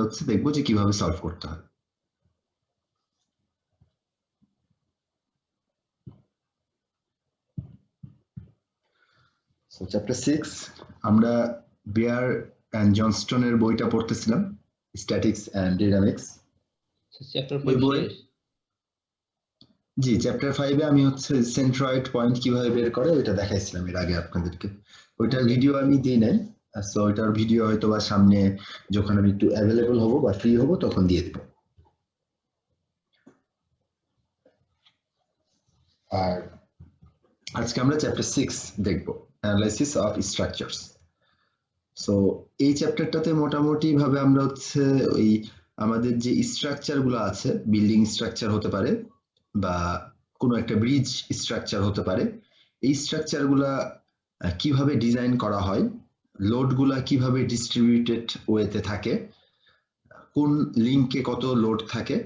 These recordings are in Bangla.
হচ্ছে দেখবো যে কিভাবে সলভ করতে হয়। সো চ্যাপ্টার 6 আমরা বেয়ার এন্ড জনস্টনের বইটা পড়তেছিলাম, স্ট্যাটিক্স এন্ড ডাইনামিক্স। চ্যাপ্টার 5 শেষ? জি, চ্যাপ্টার 5 এ আমি হচ্ছে সেন্ট্রয়েড পয়েন্ট কিভাবে বের করে ওইটা দেখাইছিলাম এর আগে আপনাদেরকে। ওইটার ভিডিও আমি দিই নাই, সো ওইটার ভিডিও হয়তো বা সামনে যখন আমি একটু অ্যাভেলেবল হব বা ফ্রি হব তখন দিয়ে দেব। আর আজকে আমরা চ্যাপ্টার 6 দেখব, অ্যানালাইসিস অফ স্ট্রাকচারস। সো এই চ্যাপ্টারটাতে মোটামুটি ভাবে আমরা হচ্ছে ওই আমাদের যে স্ট্রাকচার গুলো আছে, বিল্ডিং স্ট্রাকচার হতে পারে বা কোনো একটা ব্রিজ স্ট্রাকচার হতে পারে, এই স্ট্রাকচার গুলা কিভাবে ডিজাইন করা হয়, লোড গুলা কিভাবে ডিস্ট্রিবিউটেড ওয়েতে থাকে, কোন লিঙ্কে কত লোড থাকে,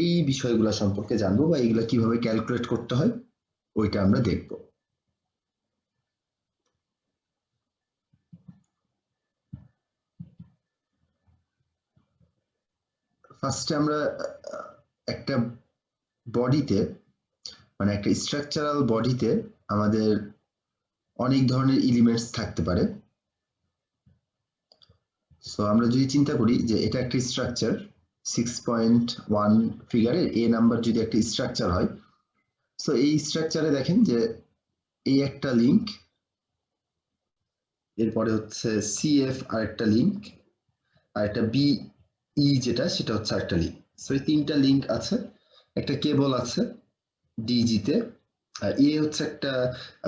এই বিষয়গুলো সম্পর্কে জানবো বা এইগুলা কিভাবে ক্যালকুলেট করতে হয় ওইটা আমরা দেখব। ফার্স্টে আমরা একটা বডিতে মানে একটা স্ট্রাকচারাল বডিতে আমাদের অনেক ধরনের এলিমেন্টস থাকতে পারে। সো আমরা যদি চিন্তা করি যে এটা একটা স্ট্রাকচার, 6.1 ফিগারের এ নাম্বার যদি একটা স্ট্রাকচার হয়, সো এই স্ট্রাকচারে দেখেন যে এই একটা লিংক, এরপরে হচ্ছে সিএফ আর একটা লিংক, আর একটা বিই যেটা সেটা হচ্ছে একটা লিংক। সো এই তিনটা লিংক আছে, একটা কেবল আছে ডিজিতে, আর এ হচ্ছে একটা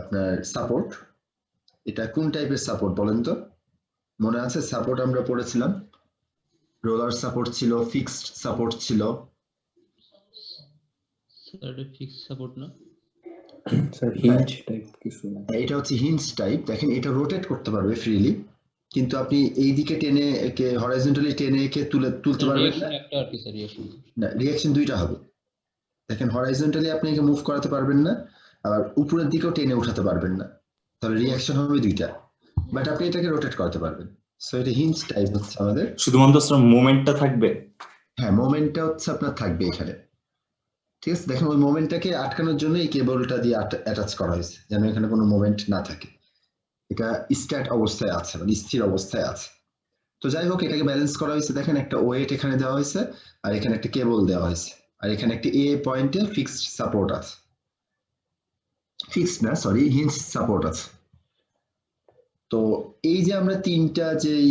আপনার সাপোর্ট। এটা কোন টাইপের সাপোর্ট বলেন তো? মনে আছে সাপোর্ট আমরা পড়েছিলাম, রোলার সাপোর্ট ছিল, ফিক্সড সাপোর্ট ছিল। স্যার এটা ফিক্সড সাপোর্ট না স্যার? হিঞ্জ টাইপ কিছু না, এটা হচ্ছে হিঞ্জ টাইপ। দেখেন এটা রোটেট করতে পারবে ফ্রিলি, কিন্তু আপনি এই দিকে টেনে একে হরাইজন্টালি টেনে একে তুলতে পারবেন না। একটা আর কি স্যার রিঅ্যাকশন? না, রিঅ্যাকশন দুইটা হবে। দেখেন হরাইজন্টালি আপনি একে মুভ করাতে পারবেন না, আবার উপরের দিকেও টেনে উঠাতে পারবেন না, তাহলে রিঅ্যাকশন হবে দুইটা, বাট আপনি এটাকে রোটেট করতে পারবেন। সো এটা হিঞ্জ টাইপ হচ্ছে আমাদের। শুধুমাত্র স্যার মোমেন্টটা থাকবে? হ্যাঁ, মোমেন্টটা হচ্ছে আপনার থাকবে এখানে, ঠিক আছে। দেখেন ওই মোমেন্টটাকে আটকানোর জন্য এই কেবলটা দিয়ে অ্যাটাচ করা হয়েছে, যেন এখানে কোনো মোমেন্ট না থাকে, এটা স্ট্যাট অবস্থায় আছে মানে স্থির অবস্থায় আছে। তো যাই হোক, এটাকে ব্যালেন্স করা হয়েছে। দেখেন একটা ওয়েট এখানে দেওয়া হয়েছে, আর এখানে একটা কেবল দেওয়া হয়েছে, আর এখানে একটা এ পয়েন্টে ফিক্সড সাপোর্ট আছে, ফিক্সড না সরি, হিঞ্জ সাপোর্ট আছে। তো এই যে আমরা তিনটা যেই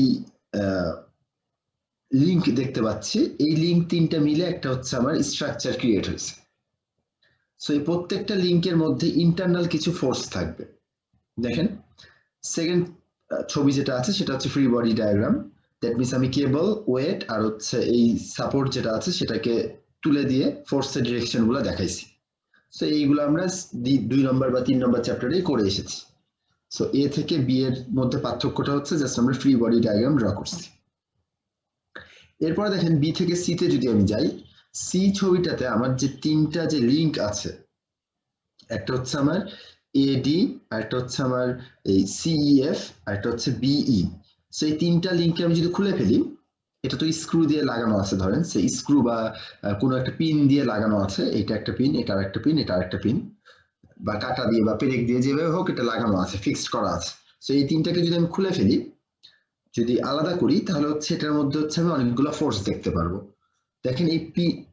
লিংক দেখতে পাচ্ছি, এই লিংক তিনটা মিলে একটা হচ্ছে আমার স্ট্রাকচার ক্রিয়েট হয়েছে। সো এই প্রত্যেকটা লিংকের মধ্যে ইন্টারনাল কিছু ফোর্স থাকবে। দেখেন সেকেন্ড ছবি যেটা আছে সেটা হচ্ছে free body diagram. That means আমি কেবল, ওয়েট আর হচ্ছে এই সাপোর্ট যেটা আছে সেটাকে তুলে দিয়ে ফোর্সের ডিরেকশন গুলো দেখাইছি। সো এইগুলো আমরা 2 নম্বর বা 3 নম্বর চ্যাপ্টারেই করে এসেছি। সো এ থেকে বি এর মধ্যে পার্থক্যটা হচ্ছে জাস্ট আমরা ফ্রি বডি ডায়াগ্রাম ড্র করছি। এরপরে দেখেন বি থেকে সি তে যদি আমি যাই, সি ছবিটাতে আমার যে তিনটা যে লিংক আছে, একটা হচ্ছে আমার এডি, আরেকটা হচ্ছে আমার এই সিইএফ, আরেকটা হচ্ছে বিই। সো এই তিনটা লিংকে আমি যদি খুলে ফেলি, এটা তো স্ক্রু দিয়ে লাগানো আছে, ধরেন সেই স্ক্রু বা কোনো একটা পিন দিয়ে লাগানো আছে, এটা একটা পিন, এটা আরেকটা পিন, এটা আরেকটা পিন, বা কাটা দিয়ে বা পেরেক দিয়ে যেভাবে হোক এটা লাগানো আছে, ফিক্সড করা আছে। সো এই তিনটাকে যদি আমি খুলে ফেলি, যদি আলাদা করি, তাহলে হচ্ছে এটার মধ্যে হচ্ছে আমি অনেকগুলো ফোর্স দেখতে পারবো। দেখেন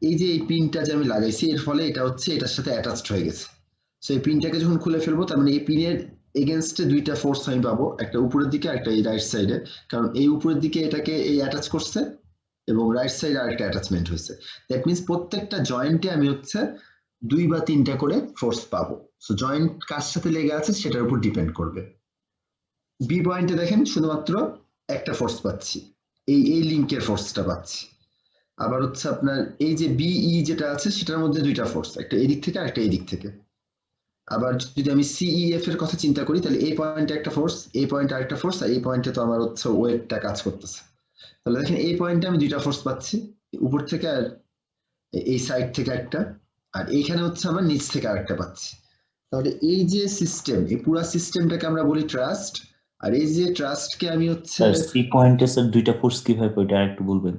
এই যে এই পিনটা যে আমি লাগাইছি, এর ফলে এটা হচ্ছে এটার সাথে অ্যাটাচড হয়ে গেছে। সো এই পিনটাকে যখন খুলে ফেলবো, তার মানে এই পিনের এগেনস্টে দুইটা ফোর্স আমি পাবো, একটা উপরের দিকে একটা এই রাইট সাইডে, কারণ এই উপরের দিকে এটাকে এই অ্যাটাচ করছে এবং রাইট সাইডে আরেকটা অ্যাটাচমেন্ট হয়েছে। দ্যাট মিনস প্রত্যেকটা জয়েন্টে আমি হচ্ছে 2 বা 3টা করে ফোর্স পাবো। সো জয়েন্ট কার সাথে লেগে আছে সেটার উপর ডিপেন্ড করবে। বি পয়েন্টে দেখেন শুধুমাত্র একটা ফোর্স পাচ্ছি, এই লিংকের ফোর্সটা পাচ্ছি। আবার হচ্ছে আপনার এই যে বিই যেটা আছে সেটার মধ্যে দুইটা ফোর্স, একটা এদিক থেকে আর একটা এদিক থেকে। আবার যদি আমি সিইএফ এর কথা চিন্তা করি, তাহলে এই পয়েন্টে একটা ফোর্স, এই পয়েন্টে আরেকটা ফোর্স, আর এই পয়েন্টে তো আমার হচ্ছে ওয়েটটা কাজ করতেছে। তাহলে দেখেন এই পয়েন্টে আমি দুইটা ফোর্স পাচ্ছি, উপর থেকে আর এই সাইড থেকে একটা, আর এইখানে হচ্ছে আমার নিচ থেকে আরেকটা পাচ্ছি। তাহলে এই যে সিস্টেম, এই পুরো সিস্টেমটাকে আমরা বলি ট্রাস্ট। আর এই যে ট্রাস্টকে আমি হচ্ছে স্যার সি পয়েন্টে স্যার দুইটা ফোর্স কিভাবে পাই এটা আরেকটু বলবেন?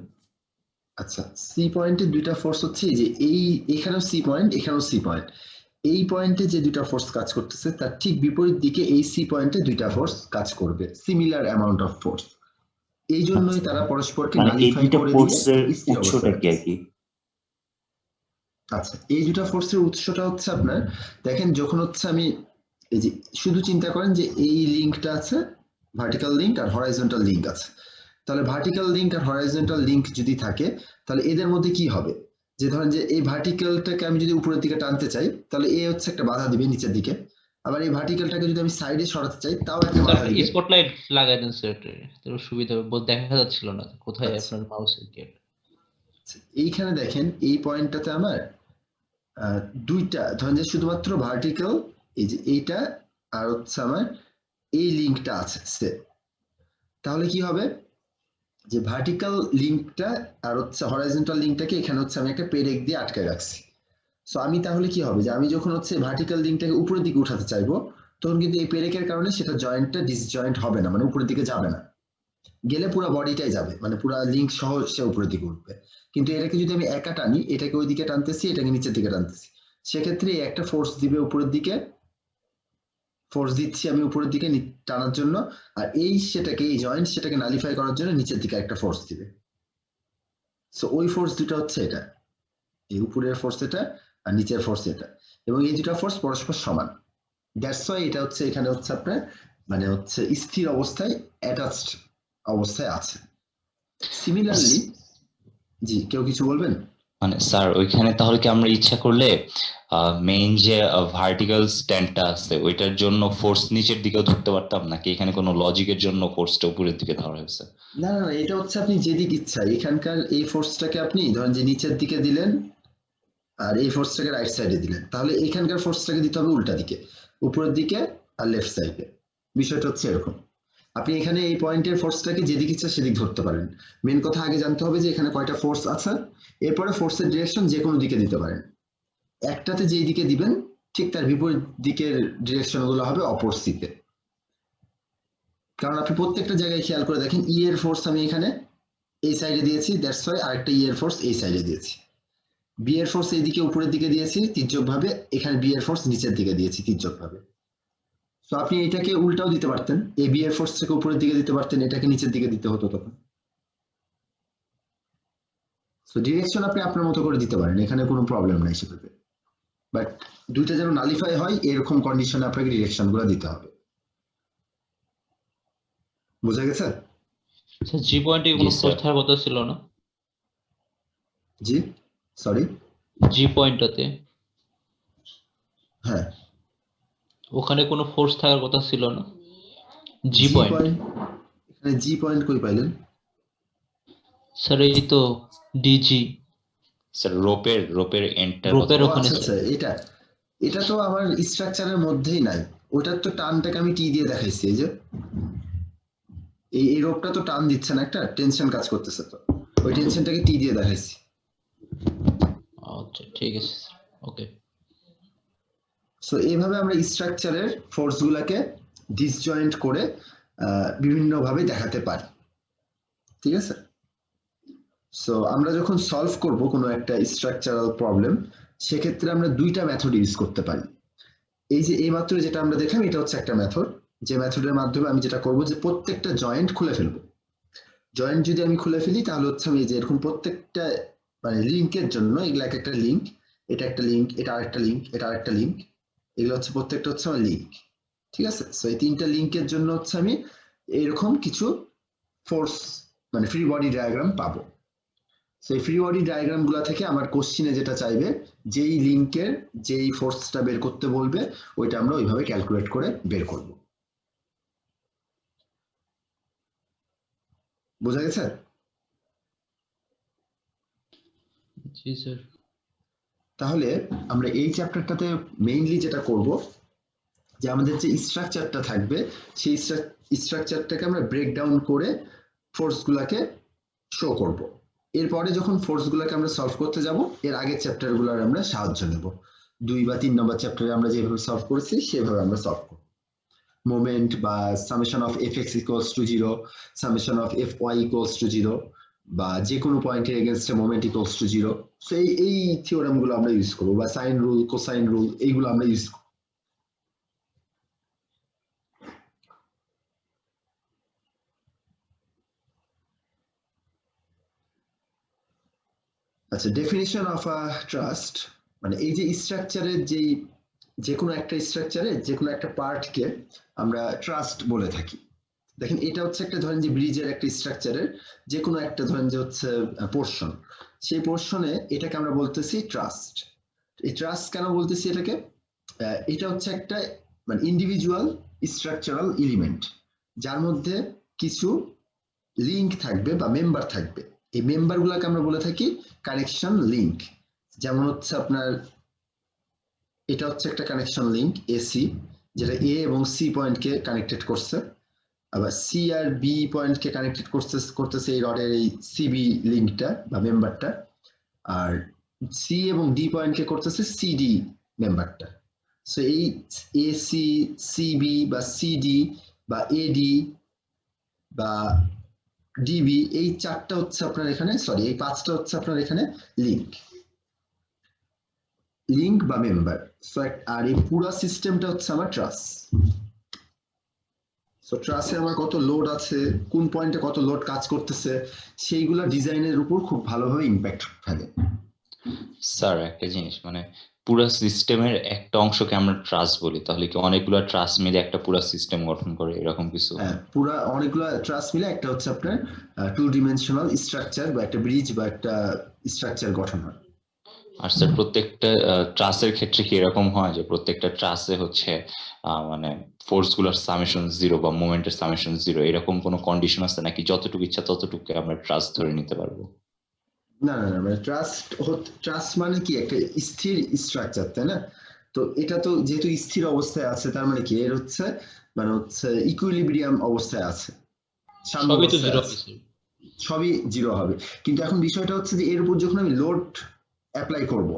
আচ্ছা, সি পয়েন্টে দুইটা ফোর্স হচ্ছে এই যে এখানেও সি পয়েন্ট, এখানেও সি পয়েন্ট। এই পয়েন্টে যে দুইটা ফোর্স কাজ করতেছে তার ঠিক বিপরীত দিকে এই সি পয়েন্টে দুইটা ফোর্স কাজ করবে, সিমিলার অ্যামাউন্ট অফ ফোর্স। এই জন্যই তারা পরস্পরকে মানে এই নালিফাই দুইটা করে দিয়ে ফোর্সের স্থির উৎসটা অবস্থায় কি আর কি? আচ্ছা, এই দুটা ফোর্সের উৎসটা হচ্ছে আপনার দেখেন যখন হচ্ছে আমি এই যে শুধু চিন্তা করেন যে এই লিঙ্কটা আছে, ভার্টিক্যাল লিঙ্ক আর হরাইজন্টাল লিঙ্ক আছে। তাহলে ভার্টিক্যাল লিঙ্ক আর হরাইজন্টাল লিঙ্ক যদি থাকে তাহলে এদের মধ্যে কি হবে, যে ধরেন যে এই ভার্টিক্যালটাকে আমি যদি উপরের দিকে টানতে চাই তাহলে এ হচ্ছে একটা বাধা দিবে নিচের দিকে, আবার এই ভার্টিক্যালটাকে যদি আমি সাইডে সরাতে চাই তাও একটা বাধা দিবে। স্পটলাইট লাগাই দেন স্যার, তাহলে সুবিধা হবে, দেখা যাচ্ছিল না কোথায় আচ্ছা। আপনার মাউসের কি। এইখানে দেখেন এই পয়েন্টটাতে আমার দুইটা ধরেন যে শুধুমাত্র ভার্টিক্যাল এই যে এইটা আর হচ্ছে আমার এই লিঙ্কটা আছে, তাহলে কি হবে যে ভার্টিক্যাল লিঙ্কটা আর হচ্ছে হরাইজন্টাল লিঙ্কটাকে এখানে হচ্ছে আমি একটা পেরেক দিয়ে আটকায় রাখছি। সো আমি তাহলে কি হবে যে আমি যখন হচ্ছে ভার্টিক্যাল লিঙ্কটাকে উপরের দিকে উঠাতে চাইবো তখন কিন্তু এই পেরেকের কারণে সেটা জয়েন্টটা ডিসজয়েন্ট হবে না, মানে উপরের দিকে যাবে না, গেলে পুরো বডিটাই যাবে, মানে পুরো লিঙ্ক সহ সে উপরের দিকে উঠবে। কিন্তু এটাকে যদি আমি একা টানি, এটাকে ওই দিকে টানতেছি, এটাকে নিচের দিকে টানতেছি, সেক্ষেত্রে একটা ফোর্স দিবে উপরের দিকে, ফোর্স দিচ্ছি আমি উপরের দিকে টানার জন্য, আর এই সেটাকে এই জয়েন্ট সেটাকে নালিফাই করার জন্য নিচের দিকে একটা ফোর্স দিবে। সো ওই ফোর্স দুটো হচ্ছে এটা, এই উপরের ফোর্স এটা আর নিচের ফোর্স এটা, এবং এই দুটো ফোর্স পরস্পর সমান। দ্যাটস ওয়াই এটা হচ্ছে এখানে হচ্ছে আপনার মানে হচ্ছে স্থির অবস্থায় অ্যাটাচড অবস্থায় আছে। সিমিলারলি জি, কেউ কিছু বলবেন? মানে স্যার ওইখানে তাহলে কি আমরা ইচ্ছা করলে মেইন যে ভার্টিক্যাল স্ট্যান্ডটা আছে ওইটার জন্য ফোর্স নিচের দিকেও ধরতে পারতাম, নাকি এখানে কোনো লজিকের জন্য ফোর্সটা উপরের দিকে ধরা হয়েছে? না না, এটা হচ্ছে আপনি যেদিক ইচ্ছা, এখানকার এই ফোর্সটাকে আপনি ধরেন যে নিচের দিকে দিলেন আর এই ফোর্সটাকে রাইট সাইডে দিলেন, তাহলে এখানকার ফোর্সটাকে দিতে হবে উল্টা দিকে, উপরের দিকে আর লেফট সাইডে। বিষয়টা হচ্ছে এরকম, আপনি এখানে এই পয়েন্টের ফোর্সটাকে যেদিক ইচ্ছা সেদিক ধরতে পারেন। মেন কথা আগে জানতে হবে যে এখানে কয়টা ফোর্স আছে, এরপরে ফোর্সের ডিরেকশন যে কোনো দিকে দিতে পারেন। একটাতে যেই দিকে দিবেন ঠিক তার বিপরীত দিকের ডিরেকশন গুলো হবে অপর সিতে। কারণ আপনি প্রত্যেকটা জায়গায় খেয়াল করে দেখেন ই এর ফোর্স আমি এখানে এই সাইডে দিয়েছি, দ্যাটস ওয়াই আরেকটা ই এর ফোর্স এই সাইডে দিয়েছি। বি এর ফোর্স এইদিকে উপরের দিকে দিয়েছি তির্যক ভাবে, এখানে বি এর ফোর্স নিচের দিকে দিয়েছি তির্যক ভাবে। তো আপনি এটাকে উল্টাও দিতে পারতেন, এ বি এর ফোর্স থেকে উপরের দিকে দিতে পারতেন, এটাকে নিচের দিকে দিতে হতো তখন। তো ডিরেকশন আপনি আপনার মতো করে দিতে পারেন, এখানে কোনো প্রবলেম নাই সেভাবে, বাট দুইটা যেন নালিফাই হয় এরকম কন্ডিশনে আপনাকে ডিরেকশন গুলো দিতে হবে। বোঝা গেছে? স্যার জি পয়েন্টে কোনো জি, ফোর্স স্যার। থাকার কথা ছিল না। জি সরি, জি পয়েন্টটাতে হ্যাঁ ওখানে কোনো ফোর্স থাকার কথা ছিল না। জি জি পয়েন্ট পয়েন্ট, এখানে জি পয়েন্ট কই পাইলেন? স্যার এই তো ডিজি স্যার রোপের এন্ডটার রোপের ও ওখানে আচ্ছা স্যার। আচ্ছা, এটা তো আমার স্ট্রাকচারের মধ্যেই নাই, ওটার তো টানটাকে আমি টি দিয়ে দেখাইছি, এই যে এই রোপটা তো টান দিচ্ছে না, একটা টেনশন কাজ করতেছে, তো ওই টেনশনটাকে টি দিয়ে দেখাইছি। আচ্ছা ঠিক আছে স্যার, ওকে। সো এইভাবে আমরা স্ট্রাকচারের ফোর্স গুলাকে ডিসজয়েন্ট করে বিভিন্ন ভাবে দেখাতে পারি, ঠিক আছে? সো আমরা যখন সলভ করব কোনো একটা স্ট্রাকচারাল প্রবলেম, সেক্ষেত্রে আমরা দুইটা মেথড ইউজ করতে পারি। এই যে এই মাত্র যেটা আমরা দেখলাম এটা হচ্ছে একটা মেথড, যে মেথডের মাধ্যমে আমি যেটা করব যে প্রত্যেকটা জয়েন্ট খুলে ফেলবো। জয়েন্ট যদি আমি খুলে ফেলি তাহলে হচ্ছে আমি এই যে এরকম প্রত্যেকটা মানে লিঙ্কের জন্য এগুলা একটা লিঙ্ক, এটা একটা লিঙ্ক, এটা আরেকটা লিঙ্ক, এটা আরেকটা লিঙ্ক, এগুলো হচ্ছে প্রত্যেকটা হচ্ছে আমার লিঙ্ক, ঠিক আছে? সো এই তিনটা লিঙ্কের জন্য হচ্ছে আমি এরকম কিছু ফোর্স মানে ফ্রি বডি ডায়াগ্রাম পাবো। সেই ফ্রি বডি ডায়াগ্রাম গুলা থেকে আমার কোশ্চিনে যেটা চাইবে, যেই লিঙ্কের যেই ফোর্সটা বের করতে বলবে ওইটা আমরা ওইভাবে ক্যালকুলেট করে বের করব। বোঝা গেছে? জি স্যার। তাহলে আমরা এই চ্যাপ্টারটাতে মেইনলি যেটা করব যে আমাদের যে স্ট্রাকচারটা থাকবে সেই স্ট্রাকচারটাকে আমরা ব্রেকডাউন করে ফোর্স গুলাকে শো করব। এরপরে যখন ফোর্স গুলাকে আমরা সলভ করতে যাব এর আগের চ্যাপ্টার গুলার আমরা সাহায্য নেব, 2 বা 3 নম্বর চ্যাপ্টারে আমরা যেভাবে সলভ করেছি সেভাবে আমরা সলভ করব। মোমেন্ট বা summation of fx equals to 0, summation of fy equals to 0, বা যে কোনো পয়েন্টের এগেনস্টে মোমেন্ট ইকুয়ালস টু 0। সো এই থিওরাম গুলো আমরা ইউজ করবো, বা সাইন রুল, কোসাইন রুল, এইগুলো আমরা ইউজ করবো। আচ্ছা, ডেফিনিশন অফ আ ট্রাস্ট মানে এই যে স্ট্রাকচারের যে কোনো একটা স্ট্রাকচারে যে কোনো একটা পার্টকে আমরা ট্রাস্ট বলে থাকি। দেখেন এটা হচ্ছে একটা ধরেন যে ব্রিজের একটা স্ট্রাকচারের যে কোনো একটা ধরেন যে হচ্ছে পোর্শন, সেই পোর্শনে এটাকে আমরা বলতেছি ট্রাস্ট। এই ট্রাস্ট কেন বলতেছি এটাকে, এটা হচ্ছে একটা মানে ইন্ডিভিজুয়াল স্ট্রাকচারাল এলিমেন্ট যার মধ্যে কিছু লিঙ্ক থাকবে বা মেম্বার থাকবে। এই মেম্বার গুলাকে আমরা বলে থাকি কানেকশন লিঙ্ক। যেমন হচ্ছে আপনার এটা হচ্ছে একটা কানেকশন লিঙ্ক এসি, যেটা এ এবং সি পয়েন্টকে কানেক্টেড করছে, আবার সি আর বি পয়েন্টকে কানেক্টেড করতেছে এই রডের এই সিবি লিঙ্কটা বা মেম্বারটা, আর সি এবং ডি পয়েন্টকে করতেছে সিডি মেম্বারটা। সো এই এসি, সিবি বা সিডি বা এডি বা ডিবি, এই চারটা হচ্ছে আপনার এখানে, সরি এই পাঁচটা হচ্ছে আপনার এখানে লিঙ্ক বা মেম্বার। সো আর এই পুরো সিস্টেমটা হচ্ছে আমার ট্রাস। সো ট্রাসে আমার কত লোড আছে, কোন পয়েন্টে কত লোড কাজ করতেছে, সেইগুলা ডিজাইনের উপর খুব ভালোভাবে ইম্প্যাক্ট ফেলে। স্যার একটা জিনিস মানে পুরো সিস্টেমের একটা অংশকে আমরা ট্রাস্ট বলি, তাহলে কি অনেকগুলো ট্রাস্ট মিলে একটা পুরো সিস্টেম গঠন করে এরকম কিছু? হ্যাঁ, পুরা অনেকগুলো ট্রাস মিলে একটা হচ্ছে আপনার 2 ডিমেনশনাল স্ট্রাকচার বা একটা ব্রিজ বা একটা স্ট্রাকচার গঠন হয়। আর স্যার প্রত্যেকটা ট্রাসের ক্ষেত্রে কি এরকম হয় যে প্রত্যেকটা ট্রাসে হচ্ছে মানে ফোর্স গুলোর সামেশন 0 বা মোমেন্টের সামেশন 0 এরকম কোনো কন্ডিশন আছে নাকি যতটুকু ইচ্ছা ততটুকু আমরা ট্রাস্ট ধরে নিতে পারবো? না না না, মানে ট্রাস্ট মানে কি একটা স্থির স্ট্রাকচার, তাই না? তো এটা তো যেহেতু স্থির অবস্থায় আছে, তার মানে কি এর হচ্ছে মানে হচ্ছে ইকুইলিব্রিয়াম অবস্থায় আছে, সাম্য সবই তো অবস্থায় জিরো আছে, হবে স্যার। সবই জিরো হবে। কিন্তু এখন বিষয়টা হচ্ছে যে এর উপর যখন আমি লোড অ্যাপ্লাই করব,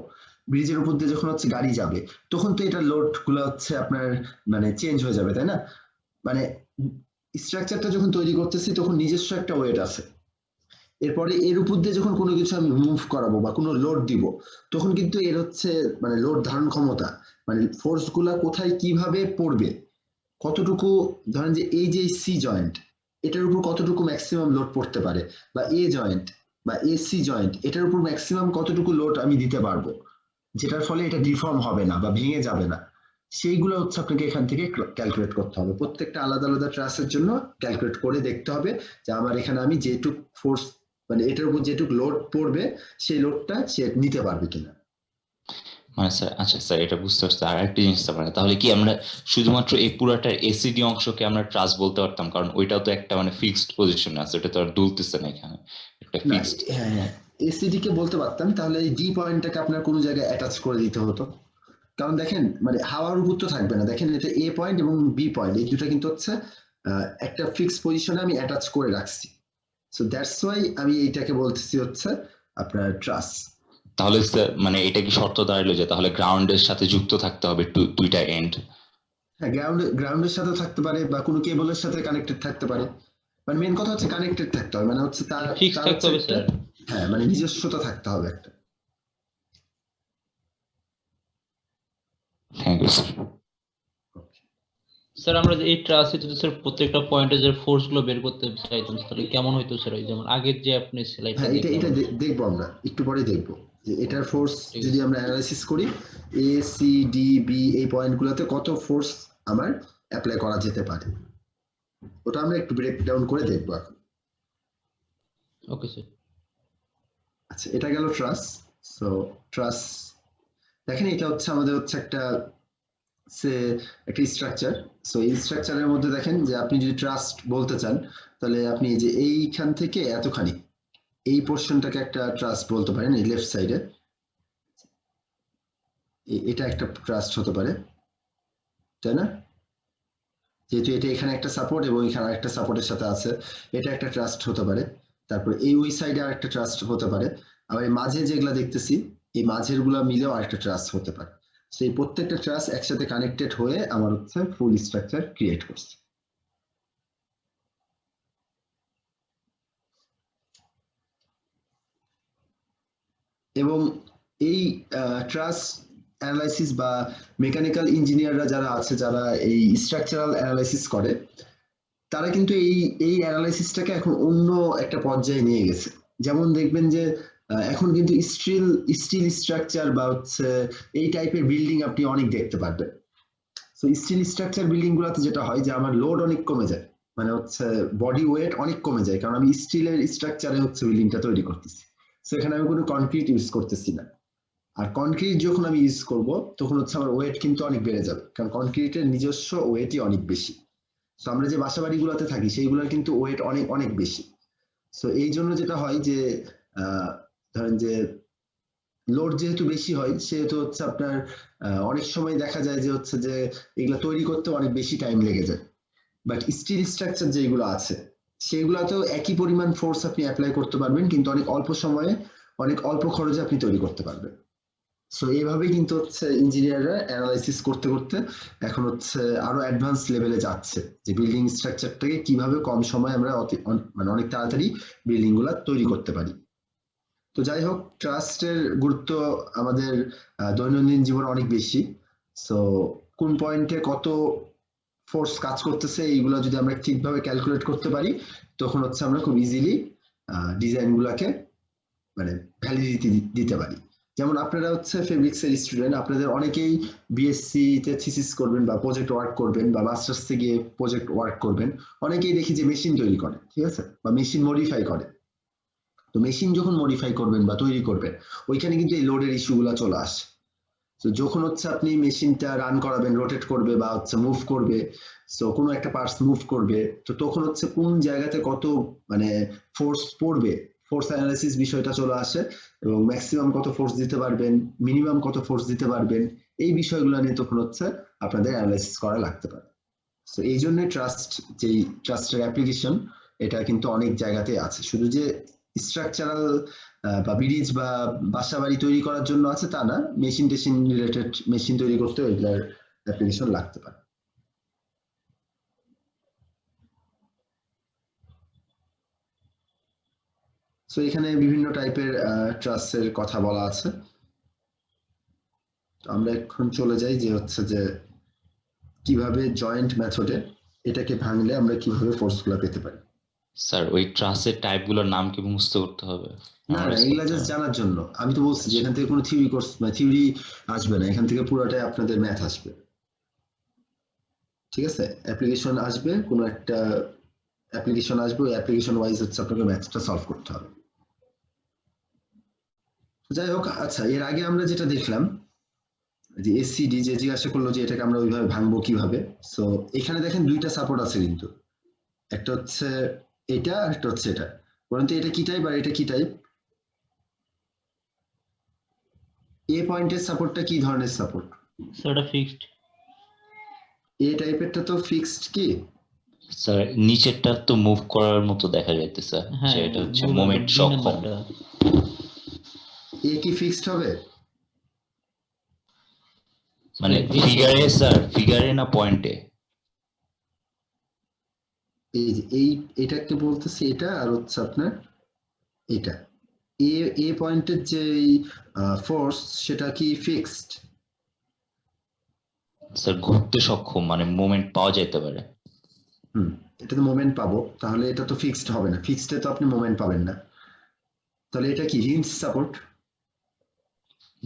ব্রিজের উপর দিয়ে যখন হচ্ছে গাড়ি যাবে, তখন তো এটা লোড গুলো হচ্ছে আপনার মানে চেঞ্জ হয়ে যাবে, তাই না? মানে স্ট্রাকচারটা যখন তৈরি করতেছি তখন নিজস্ব একটা ওয়েট আছে, এরপরে এর উপর দিয়ে যখন কোনো কিছু আমি মুভ করাবো বা কোনো লোড দিব, তখন কিন্তু এর হচ্ছে মানে লোড ধারণ ক্ষমতা, মানে ফোর্স গুলা কোথায় কিভাবে পড়বে, কতটুকু, ধরেন যে এই যে সি জয়েন্ট, এটার উপর কতটুকু ম্যাক্সিমাম লোড পড়তে পারে, বা এ জয়েন্ট বা এসি জয়েন্ট, এটার উপর ম্যাক্সিমাম কতটুকু লোড আমি দিতে পারবো, যেটার ফলে এটা ডিফর্ম হবে না বা ভেঙে যাবে না, সেইগুলো হচ্ছে আপনাকে এখান থেকে ক্যালকুলেট করতে হবে। প্রত্যেকটা আলাদা আলাদা ট্রাসের জন্য ক্যালকুলেট করে দেখতে হবে যে আমার এখানে আমি যেটুক ফোর্স মানে এটার উপর যেটুক লোড পড়বে সেই লোডটা সে নিতে পারবে কিনা। মানে স্যার আচ্ছা স্যার এটা বুঝতে পারছি। আর একটা জিনিস স্যার মানে তাহলে কি আমরা শুধুমাত্র এই পুরাটার এসিডি অংশকে আমরা ট্রাস্ট বলতে পারতাম, কারণ ওইটাও তো একটা মানে ফিক্সড পজিশনে আছে, ওটা তো আর দুলতেছে না এখানে, একটা না, ফিক্সড। হ্যাঁ হ্যাঁ, এসিডি কে বলতে পারতাম, তাহলে এই ডি পয়েন্টটাকে আপনার কোনো জায়গায় অ্যাটাচ করে দিতে হতো। কারণ দেখেন মানে হাওয়ার উপর তো থাকবে না, দেখেন এটা এ পয়েন্ট এবং বি পয়েন্ট এই দুটো কিন্তু হচ্ছে একটা ফিক্স পজিশনে আমি অ্যাটাচ করে রাখছি। সো দ্যাটস ওয়াই আমি এইটাকে বলতেছি হচ্ছে আপনার ট্রাস। তাহলে স্যার মানে এটা কি শর্ত দাঁড়ালো যে তাহলে গ্রাউন্ডের সাথে যুক্ত থাকতে হবে দুইটা এন্ড? হ্যাঁ, গ্রাউন্ডের সাথে থাকতে পারে বা কোনো কেবলের সাথে কানেক্টেড থাকতে পারে, মানে মেন কথা হচ্ছে কানেক্টেড থাকতে হবে, মানে হচ্ছে তার ফিক্স তার থাকতে হচ্ছে হবে একটা, স্যার। হ্যাঁ মানে নিজস্বতা থাকতে হবে একটা। Thank you sir. স্যার আমরা যে এই ট্রাসে যদি স্যার প্রত্যেকটা পয়েন্টে যে ফোর্স গুলো বের করতে চাইতাম তাহলে কেমন হইতো স্যার, ওই যেমন আগের যে আপনি স্লাইডটা হ্যাঁ, এটা দেখলাম এটা আর কি। দেখবো আমরা একটু পরে দেখবো যে এটার ফোর্স ঠিক যদি আছে। আমরা অ্যানালাইসিস করি, এ সি ডি বি এই পয়েন্টগুলোতে কত ফোর্স আমার অ্যাপ্লাই করা যেতে পারে, ওটা আমরা একটু ব্রেক ডাউন করে দেখবো এখন। Okay sir. আচ্ছা, এটা গেল ট্রাস। সো ট্রাস দেখেন এটা হচ্ছে আমাদের হচ্ছে একটা একটা স্ট্রাকচার। সো এই স্ট্রাকচারের মধ্যে দেখেন যে আপনি যদি ট্রাস্ট বলতে চান, তাহলে আপনি এই যে এইখান থেকে এতখানি এই পোর্শনটাকে একটা ট্রাস্ট বলতে পারেন, এই লেফট সাইডে এটা একটা ট্রাস্ট হতে পারে, তাই না? যেহেতু এটা এখানে একটা সাপোর্ট এবং এখানে আরেকটা সাপোর্টের সাথে আছে, এটা একটা ট্রাস্ট হতে পারে। তারপরে এই ওই সাইডে আরেকটা ট্রাস্ট হতে পারে। আবার এই মাঝে যেগুলা দেখতেছি এই মাঝের গুলা মিলেও আরেকটা ট্রাস্ট হতে পারে। সেই প্রত্যেকটা ট্রাস্ট একসাথে কানেক্টেড হয়ে আমার হচ্ছে ফুল স্ট্রাকচার ক্রিয়েট করছে। এবং এই ট্রাস অ্যানালাইসিস বা মেকানিক্যাল ইঞ্জিনিয়াররা যারা আছে, যারা এই স্ট্রাকচারাল অ্যানালাইসিস করে, তারা কিন্তু এই অ্যানালাইসিসটাকে এখন অন্য একটা পর্যায়ে নিয়ে গেছে। যেমন দেখবেন যে এখন কিন্তু স্টিল স্ট্রাকচার বা হচ্ছে এই টাইপের বিল্ডিং আপনি অনেক দেখতে পারবেন। সো স্টিল স্ট্রাকচার বিল্ডিং গুলাতে যেটা হয় যে আমার লোড অনেক কমে যায়, মানে হচ্ছে বডি ওয়েট অনেক কমে যায়, কারণ আমি স্টিলের স্ট্রাকচারে হচ্ছে বিল্ডিংটা তৈরি করতেছি। সো এখানে আমি কোনো কনক্রিট ইউজ করতেছি না। আর কনক্রিট যখন আমি ইউজ করব তখন হচ্ছে আমার ওয়েট কিন্তু অনেক বেড়ে যাবে, কারণ কনক্রিটের নিজস্ব ওয়েটই অনেক বেশি। সো আমরা যে বাসা বাড়িগুলোতে থাকি সেইগুলোর কিন্তু ওয়েট অনেক অনেক বেশি। সো এই জন্য যেটা হয় যে ধরেন যে লোড যেহেতু বেশি হয়, সেহেতু হচ্ছে আপনার অনেক সময় দেখা যায় যে হচ্ছে যে এগুলো তৈরি করতে অনেক বেশি টাইম লেগে যায়। বাট স্টিল স্ট্রাকচার যেগুলো আছে সেগুলোতেও একই পরিমাণ ফোর্স আপনি অ্যাপ্লাই করতে পারবেন, কিন্তু অনেক অল্প সময়ে অনেক অল্প খরচে আপনি তৈরি করতে পারবেন। সো এইভাবে কিন্তু হচ্ছে ইঞ্জিনিয়াররা অ্যানালাইসিস করতে করতে এখন হচ্ছে আরো অ্যাডভান্স লেভেলে যাচ্ছে, যে বিল্ডিং স্ট্রাকচারটাকে কিভাবে কম সময়ে আমরা মানে অনেক তাড়াতাড়ি বিল্ডিং গুলা তৈরি করতে পারি। তো যাই হোক, ট্রাস্টের গুরুত্ব আমাদের দৈনন্দিন জীবনে অনেক বেশি। সো কোন পয়েন্টে কত ফোর্স কাজ করতেছে এইগুলো যদি আমরা ঠিকভাবে ক্যালকুলেট করতে পারি, তখন হচ্ছে আমরা খুব ইজিলি ডিজাইন গুলাকে মানে ভ্যালিডিটি দিতে পারি। যেমন আপনারা হচ্ছে ফেব্রিক্স এর স্টুডেন্ট, আপনাদের অনেকেই বিএসসি তে থিসিস করবেন বা প্রজেক্ট ওয়ার্ক করবেন বা মাস্টার্সে গিয়ে প্রজেক্ট ওয়ার্ক করবেন, অনেকেই দেখি যে মেশিন তৈরি করে, ঠিক আছে, বা মেশিন মডিফাই করে। তো মেশিন যখন মডিফাই করবেন বা তৈরি করবেন, ওইখানে কিন্তু এই লোডের ইস্যুগুলো চলে আসে। তো যখন হচ্ছে আপনি মেশিনটা রান করাবেন, রোটেট করবে বা হচ্ছে মুভ করবে, সো কোনো একটা পার্টস মুভ করবে, তো তখন হচ্ছে কোন জায়গাতে কত মানে ফোর্স পড়বে, ফোর্স অ্যানালাইসিস বিষয়টা চলে আসে, এবং ম্যাক্সিমাম কত ফোর্স দিতে পারবেন, মিনিমাম কত ফোর্স দিতে পারবেন, এই বিষয়গুলো নিয়ে তখন হচ্ছে আপনাদের অ্যানালাইসিস করা লাগতে পারে। তো এই জন্য যেই ট্রাস্টের অ্যাপ্লিকেশন, এটা কিন্তু অনেক জায়গাতে আছে। শুধু যে স্ট্রাকচারাল বা ব্রিজ বা বাসা বাড়ি তৈরি করার জন্য আছে তা না, মেশিন টেশিন রিলেটেড মেশিন তৈরি করতে এগুলার অ্যাপ্লিকেশন লাগতে পারে। সো এখানে বিভিন্ন টাইপের ট্রাস্টের কথা বলা আছে। আমরা এখন চলে যাই যে হচ্ছে যে কিভাবে জয়েন্ট মেথডে এটাকে ভাঙলে আমরা কিভাবে ফোর্সগুলো পেতে পারি। স্যার ওই ট্রাসের টাইপগুলোর নাম কি মুখস্থ করতে হবে? না না, এগুলা জাস্ট জানার জন্য। আমি তো বলছি যে এখান থেকে কোনো থিওরি কোর্স মানে থিওরি আসবে না, এখান থেকে পুরোটাই আপনাদের ম্যাথ আসবে, ঠিক আছে। অ্যাপ্লিকেশন আসবে, কোনো একটা অ্যাপ্লিকেশন আসবে, ওই অ্যাপ্লিকেশন ওয়াইজ হচ্ছে আপনাকে ম্যাথটা সলভ করতে হবে। যাই হোক, আচ্ছা, এর আগে আমরা যেটা দেখলাম যে এসসিডি যে জিজ্ঞাসা করলো যে এটাকে আমরা ওইভাবে ভাঙবো কিভাবে। সো এখানে দেখেন দুইটা সাপোর্ট আছে কিন্তু, একটা হচ্ছে এটা আর একটা হচ্ছে এটা। বলুন তো এটা কি টাইপ আর এটা কি টাইপ? এ পয়েন্টের সাপোর্টটা কি ধরনের সাপোর্ট? সেটা ফিক্সড। এ টাইপেরটা তো ফিক্সড কি? স্যার নিচেরটা তো মুভ করার মতো দেখা যাইতেছে, হ্যাঁ, যে এটা হচ্ছে move মোমেন্ট দুই সক্ষম। নাম্বারটা। এ কি ফিক্সড হবে? মানে Fixed ফিগারে হবে। স্যার, ফিগারে না পয়েন্টে? এই যে এটাকে বলতেছি এটা, আর হচ্ছে আপনার এটা এ পয়েন্টের যে ফোর্স সেটা কি ফিক্সড? স্যার ঘুরতে সক্ষম, মানে মোমেন্ট পাওয়া যাইতে পারে। এটাতে মোমেন্ট পাবো, তাহলে এটা তো ফিক্সড হবে না, ফিক্সডে তো আপনি মোমেন্ট পাবেন না। তাহলে এটা কি হিঞ্জ সাপোর্ট?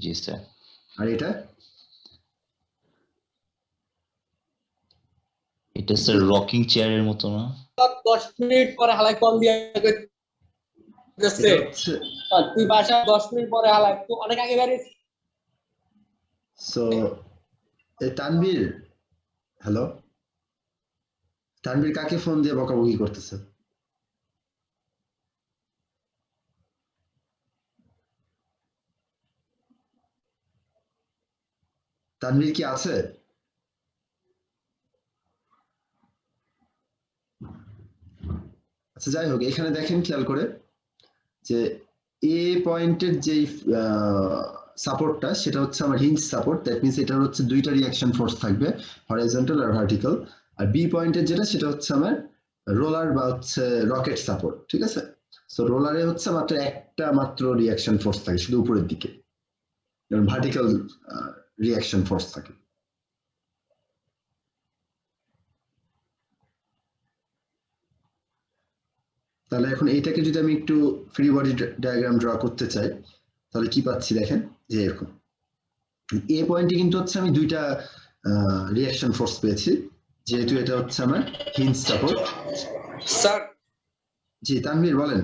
জি স্যার। আর এটা এটা স্যার রকিং চেয়ারের মতো না? 10 মিনিট পরে হালাই কল দিয়ে যাচ্ছে, এটা হচ্ছে তুই বাসা 10 মিনিট পরে হালাই তো অনেক আগে বেরিয়েছিস। সো তানভীর, হ্যালো তানভীর, কাকে ফোন দিয়ে বকাবকি করতেছে? তানভীর কি আছে? আচ্ছা যাই হোক, এখানে দেখেন খেয়াল করে যে এ পয়েন্টের যে সাপোর্টটা সেটা হচ্ছে আমার হিঞ্জ সাপোর্ট, দ্যাট মিনস এটার হচ্ছে দুইটা রিঅ্যাকশন ফোর্স থাকবে, হরাইজন্টাল আর ভার্টিক্যাল। আর বি পয়েন্টের যেটা সেটা হচ্ছে আমার রোলার বা হচ্ছে রকেট সাপোর্ট, ঠিক আছে। সো রোলারে হচ্ছে মাত্র একটা মাত্র রিয়াকশন ফোর্স থাকে শুধু উপরের দিকে, ভার্টিক্যাল রিয়াকশন ফোর্স থাকে। তাহলে এখন এইটাকে যদি আমি একটু ফ্রি বডি ডায়াগ্রাম ড্র করতে চাই তাহলে কি পাচ্ছি দেখেন, যে এরকম এ পয়েন্টে কিন্তু হচ্ছে আমি দুইটা রিয়াকশন ফোর্স পেয়েছি, যেহেতু এটা হচ্ছে আমার হিঞ্জ সাপোর্ট। স্যার জি তানভীর বলেন।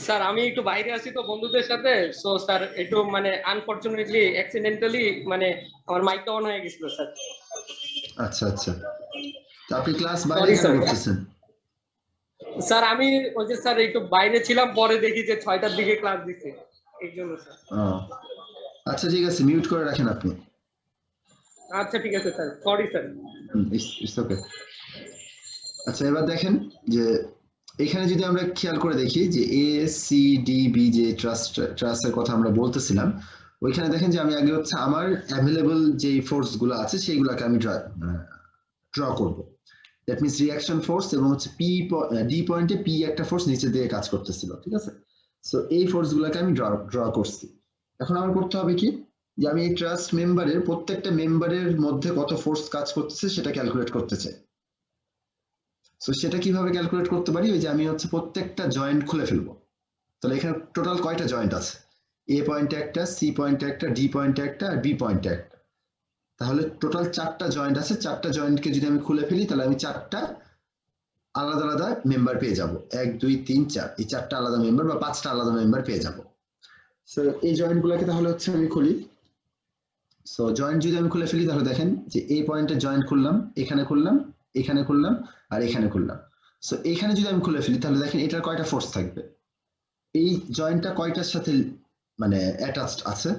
স্যার আমি একটু বাইরে আছি তো বন্ধুদের সাথে, সো স্যার একটু মানে আনফরচুনেটলি অ্যাক্সিডেন্টালি মানে আমার মাইকটা অন হয়ে গেছিল স্যার। আচ্ছা আচ্ছা, তো আপনি ক্লাস বাইরে কেন করতেছেন? স্যার আমি ওই যে স্যার একটু বাইরে ছিলাম, পরে দেখি যে 6টার দিকে ক্লাস দিচ্ছে, এই জন্য স্যার। আচ্ছা ঠিক আছে, মিউট করে রাখেন আপনি। আচ্ছা ঠিক আছে sir, sorry sir. It's okay. আচ্ছা এবার দেখেন যে এখানে যদি আমরা খেয়াল করে দেখি যে এ সি ডি বি যে ট্রাস্টের কথা আমরা বলতেছিলাম, ওইখানে দেখেন যে আমি আগে হচ্ছে আমার অ্যাভেলেবল যে ফোর্স গুলো আছে সেইগুলোকে আমি ড্র করব। দ্যাট মিনস রিয়াকশন ফোর্স এবং হচ্ছে ডি পয়েন্টে পি একটা ফোর্স নিচের দিকে কাজ করতেছিল, ঠিক আছে? সো এই ফোর্স গুলোকে আমি ড্র করছি। এখন আমার করতে হবে কি, যে আমি এই ট্রাস্ট মেম্বারের প্রত্যেকটা মেম্বারের মধ্যে কত ফোর্স কাজ করতেছে সেটা ক্যালকুলেট করতে চাই। সো সেটা কিভাবে ক্যালকুলেট করতে পারি, ওই যে আমি হচ্ছে প্রত্যেকটা জয়েন্ট খুলে ফেলবো। তাহলে এখানে টোটাল কয়টা জয়েন্ট আছে, এ পয়েন্টে একটা, সি পয়েন্টে একটা, ডি পয়েন্টে একটা আর বি পয়েন্টে একটা। তাহলে টোটাল 4টা জয়েন্ট আছে, 4টা জয়েন্টকে যদি আমি খুলে ফেলি তাহলে আমি 4টা আলাদা আলাদা মেম্বার পেয়ে যাব। 1 2 3 4, এই 4টা আলাদা মেম্বার বা 5টা আলাদা মেম্বার পেয়ে যাব। সো এই জয়েন্ট গুলাকে তাহলে হচ্ছে আমি খুলি। সো জয়েন্ট যদি আমি খুলে ফেলি তাহলে দেখেন যে এই পয়েন্টে জয়েন্ট খুললাম, এখানে খুললাম, এখানে খুললাম আর এখানে খুললাম। সো এখানে যদি আমি খুলে ফেলি তাহলে দেখেন এটার কয়টা ফোর্স থাকবে, এই জয়েন্টটা কয়টার সাথে মানে অ্যাটাচড আছে,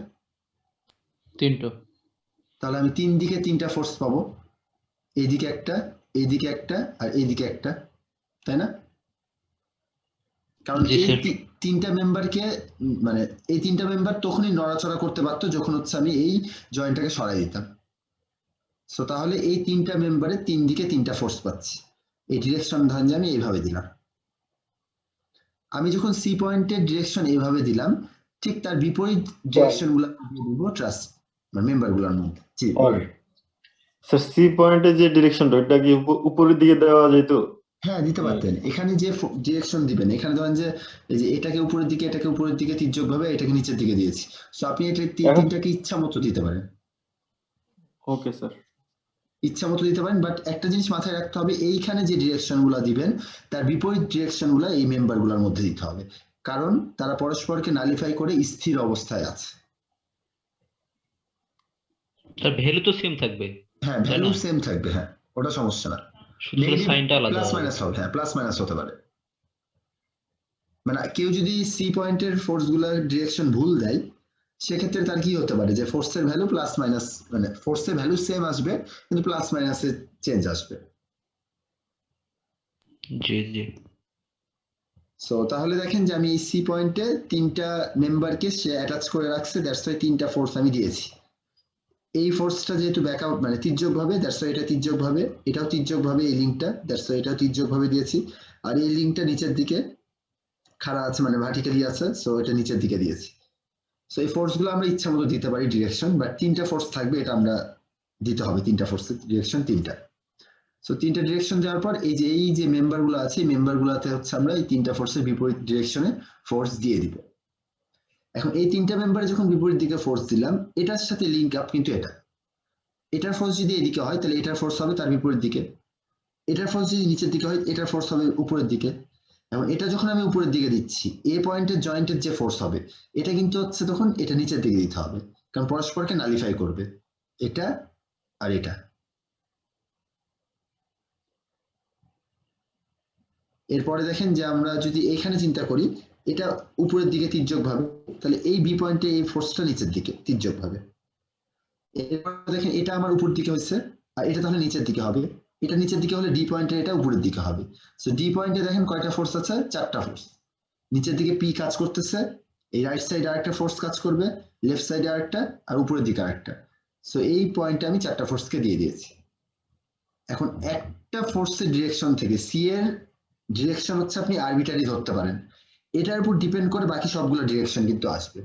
3টা। তাহলে আমি 3 দিকে 3টা ফোর্স পাবো, এইদিকে একটা, এইদিকে একটা আর এইদিকে একটা, তাই না? কারণ এই 3টা মেম্বারকে মানে এই 3টা মেম্বার তখনই নড়াচড়া করতে পারতো যখন হচ্ছে আমি এই জয়েন্টটাকে সরাই দিতাম। সো তাহলে এই 3টা মেম্বারে 3 দিকে 3টা ফোর্স পাচ্ছি। এই ডিরেকশন ধরেন যে আমি এইভাবে দিলাম। আমি যখন সি পয়েন্টের ডিরেকশন এইভাবে দিলাম, ঠিক তার বিপরীত ডিরেকশন গুলো দিয়ে দিব ট্রাস্ট মানে মেম্বার গুলোর মধ্যে। জি স্যার, সি পয়েন্টে যে ডিরেকশনটা ওটা কি উপরের দিকে দেওয়া যেত? হ্যাঁ দিতে পারতেন। এখানে যে ডিরেকশন দিবেন, এখানে ধরেন যে এই যে এটাকে উপরের দিকে, এটাকে উপরের দিকে তির্যক ভাবে, এটাকে নিচের দিকে দিয়েছি। সো আপনি এটা তিনটাকে ইচ্ছা মতো দিতে পারেন। ওকে স্যার, ইচ্ছা মতো দিতে পারেন, বাট একটা জিনিস মাথায় রাখতে হবে, এইখানে যে ডিরেকশন গুলা দিবেন তার বিপরীত ডিরেকশন গুলা এই মেম্বার গুলার মধ্যে দিতে হবে, কারণ তারা পরস্পরকে নালিফাই করে স্থির অবস্থায় আছে। তার ভ্যালু তো সেম থাকবে। হ্যাঁ ভ্যালু সেম থাকবে, হ্যাঁ ওটা সমস্যা না। শুধু সাইনটা আলাদা প্লাস হবে। মাইনাস হবে, হ্যাঁ প্লাস মাইনাস হতে পারে। মানে কেউ যদি সি পয়েন্টের ফোর্স গুলার ডিরেকশন ভুল দেয়, সেক্ষেত্রে তার কি হতে পারে যে ফোর্সের ভ্যালু প্লাস মাইনাস মানে ফোর্সের ভ্যালু সেম আসবে কিন্তু প্লাস মাইনাসে চেঞ্জ আসবে। জি জি। সো তাহলে দেখেন যে আমি এই সি পয়েন্টে 3টা মেম্বারকে সে অ্যাটাচ করে রাখছে, দ্যাটস ওয়াই 3টা ফোর্স আমি দিয়েছি। এই ফোর্সটা যেহেতু ব্যাকআউট মানে তির্যক ভাবে, দ্যাটস ওয়াই এটা তির্যক ভাবে, এটাও তির্যক ভাবে এই লিঙ্কটা, দ্যাটস ওয়াই এটাও তির্যক ভাবে দিয়েছি। আর এই লিঙ্কটা নিচের দিকে খাড়া আছে মানে ভার্টিক্যালি আছে, সো এটা নিচের দিকে দিয়েছি। সো এই ফোর্স গুলো আমরা ইচ্ছা মতো দিতে পারি ডিরেকশন, বাট 3টা ফোর্স থাকবে, এটা আমরা দিতে হবে 3টা ফোর্সের ডিরেকশন 3টা। সো 3টা ডিরেকশন দেওয়ার পর এই যে মেম্বার গুলো আছে, মেম্বার গুলাতে হচ্ছে আমরা এই 3টা ফোর্সের বিপরীত ডিরেকশনে ফোর্স দিয়ে দিব। এখন এই 3টা মেম্বারে যখন বিপরীত দিকে ফোর্স দিলাম, এটার সাথে লিঙ্ক আপ কিন্তু এটার ফোর্স যদি এদিকে হয় তাহলে এটার ফোর্স হবে তার বিপরীত দিকে, এটার ফোর্স যদি নিচের দিকে হয় এটার ফোর্স হবে উপরের দিকে। এবং এটা যখন আমি উপরের দিকে দিচ্ছি, এ পয়েন্টের জয়েন্টের যে ফোর্স হবে এটা কিন্তু হচ্ছে তখন এটা নিচের দিকে দিতে হবে, কারণ পরস্পরকে নালিফাই করবে এটা আর এটা। এরপরে দেখেন যে আমরা যদি এখানে চিন্তা করি, এটা উপরের দিকে তির্যক ভাবে, তাহলে এই বি পয়েন্টে এই ফোর্সটা নিচের দিকে তির্যক ভাবে। এরপর দেখেন এটা আমার উপর দিকে হচ্ছে আর এটা তাহলে নিচের দিকে হবে, এটা নিচের দিকে হলে ডি পয়েন্টে এটা উপরের দিকে হবে। সো ডি পয়েন্টে দেখেন কয়টা ফোর্স আছে, 4টা ফোর্স। নিচের দিকে পি কাজ করতেছে, এই রাইট সাইডে আরেকটা ফোর্স কাজ করবে, লেফট সাইডে আরেকটা আর উপরের দিকে আরেকটা। সো এই পয়েন্টে আমি 4টা ফোর্সকে দিয়ে দিয়েছি। এখন একটা ফোর্সের ডিরেকশন থেকে সি এর ডিরেকশন হচ্ছে আপনি আরবিটারি ধরতে পারেন, এটার উপর ডিপেন্ড করে বাকি সবগুলো ডিরেকশন কিন্তু আসবে।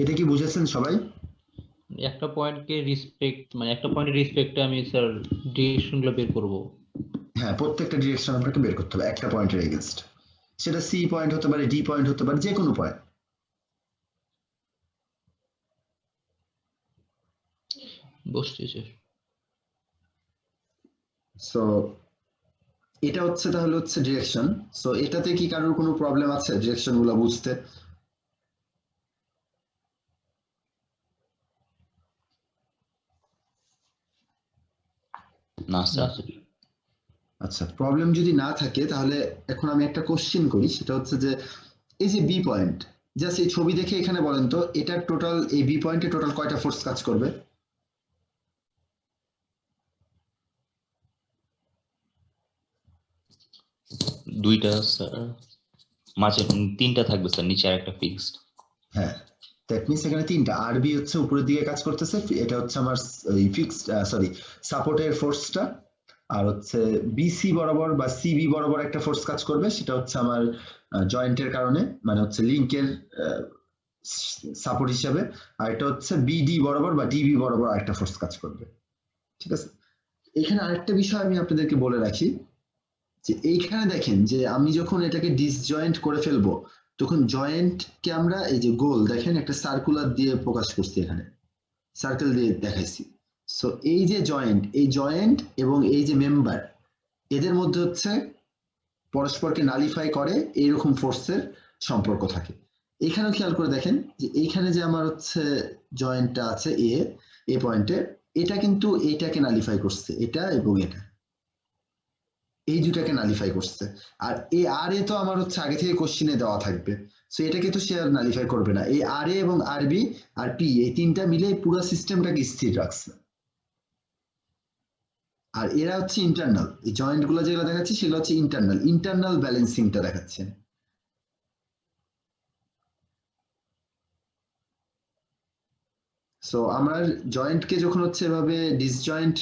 এটা কি বুঝেছেন সবাই? একটা পয়েন্টকে রেসপেক্ট মানে একটা পয়েন্টের রেসপেক্টে আমি স্যার ডিরেকশনগুলো বের করব। হ্যাঁ, প্রত্যেকটা ডিরেকশন আপনাকে বের করতে হবে একটা পয়েন্টের এগেনস্ট, সেটা সি পয়েন্ট হতে পারে, ডি পয়েন্ট হতে পারে, যে কোনো পয়েন্ট। বুঝছি স্যার। সো এটা হচ্ছে তাহলে হচ্ছে ডিরেকশন। সো এটাতে কি কারোর কোনো প্রবলেম আছে ডিরেকশন গুলো বুঝতে? না না স্যার। স্যার। আচ্ছা, প্রবলেম যদি না থাকে তাহলে এখন আমি একটা কোশ্চেন করি, সেটা হচ্ছে যে এই যে বি পয়েন্ট, জাস্ট এই ছবি দেখে এখানে বলেন তো এটার টোটাল, এই বি পয়েন্টে টোটাল কয়টা ফোর্স কাজ করবে? দুইটা স্যার, মাঝে তিনটা থাকবে স্যার, নিচে আর একটা ফিক্সড। হ্যাঁ, দ্যাট মিনস এখানে তিনটা। আরবি হচ্ছে উপরের দিকে কাজ করতেছে, এটা হচ্ছে আমার ফিক্সড সরি সাপোর্টের ফোর্সটা, আর হচ্ছে বিসি বরাবর বা সিবি বরাবর একটা ফোর্স কাজ করবে, সেটা হচ্ছে আমার জয়েন্টের কারণে, মানে হচ্ছে লিঙ্কের সাপোর্ট হিসাবে। আর এটা হচ্ছে বিডি বরাবর বা ডিবি বরাবর আরেকটা ফোর্স কাজ করবে। ঠিক আছে, এখানে আরেকটা বিষয় আমি আপনাদেরকে বলে রাখি, যে এইখানে দেখেন যে আমি যখন এটাকে ডিসজয়েন্ট করে ফেলবো তখন জয়েন্টকে আমরা এই যে গোল দেখেন একটা সার্কুলার দিয়ে প্রকাশ করছি, এখানে সার্কেল দিয়ে দেখাইছি। সো এই যে জয়েন্ট, এই জয়েন্ট এবং এই যে মেম্বার, এদের মধ্যে হচ্ছে পরস্পরকে নালিফাই করে এইরকম ফোর্সের সম্পর্ক থাকে। এখানেও খেয়াল করে দেখেন যে এইখানে যে আমার হচ্ছে জয়েন্টটা আছে এ পয়েন্টে, এটা কিন্তু এইটাকে নালিফাই করছে, এটা এবং এটা, এই দুটাকে নালিফাই করছে। আর এই আর এ তো আমার হচ্ছে আগে থেকে কোশ্চিনে দেওয়া থাকবে, সো এটাকে তো সে আর নালিফাই করবে না। এই আর এ এবং আরবি আর পি, এই তিনটা মিলে পুরো সিস্টেমটাকে স্থির রাখছে। আর এরা হচ্ছে ইন্টারনাল, এই জয়েন্ট গুলো যেগুলো দেখাচ্ছি সেগুলো হচ্ছে ইন্টারনাল ব্যালেন্সিংটা দেখাচ্ছে। সো আমার জয়েন্টকে যখন হচ্ছে এভাবে ডিসজয়েন্ট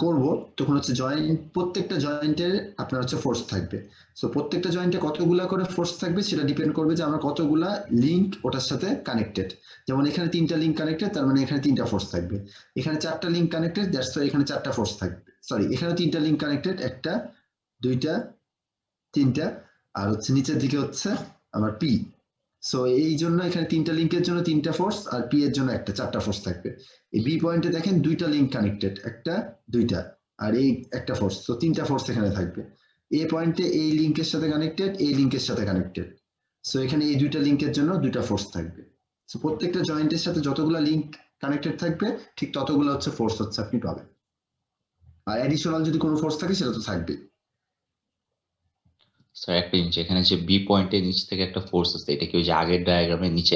করব তখন হচ্ছে জয়েন্ট, প্রত্যেকটা জয়েন্টের আপনার হচ্ছে ফোর্স থাকবে। সো প্রত্যেকটা জয়েন্টে কতগুলা করে ফোর্স থাকবে সেটা ডিপেন্ড করবে যে আমরা কতগুলা লিঙ্ক ওটার সাথে কানেক্টেড। যেমন এখানে তিনটা লিঙ্ক কানেক্টেড, তার মানে এখানে তিনটা ফোর্স থাকবে। এখানে চারটা লিঙ্ক কানেক্টেড, দ্যাটস ওয়াই এখানে চারটা ফোর্স থাকবে। সরি, এখানে তিনটা লিঙ্ক কানেক্টেড, একটা দুইটা তিনটা, আর হচ্ছে নিচের দিকে হচ্ছে আমার পি। সো এই জন্য এখানে তিনটা লিঙ্কের জন্য তিনটা ফোর্স, আর পি এর জন্য একটা, চারটা ফোর্স থাকবে। এই বি পয়েন্টে দেখেন দুইটা লিঙ্ক কানেক্টেড, একটা দুইটা, আর এই একটা ফোর্স, তো তিনটা ফোর্স এখানে থাকবে। এ পয়েন্টে এই লিঙ্কের সাথে কানেক্টেড, এই লিঙ্কের সাথে কানেক্টেড, সো এখানে এই দুইটা লিঙ্কের জন্য দুইটা ফোর্স থাকবে। সো প্রত্যেকটা জয়েন্টের সাথে যতগুলো লিঙ্ক কানেক্টেড থাকবে ঠিক ততগুলো হচ্ছে ফোর্স হচ্ছে আপনি পাবেন। আর অ্যাডিশনাল যদি কোনো ফোর্স থাকে সেটা তো থাকবেই। স্যার একটা জিনিস, এখানে যে বি পয়েন্টের নিচ থেকে একটা ফোর্স আছে, এটা কি ওই যে আগের ডায়াগ্রামের নিচে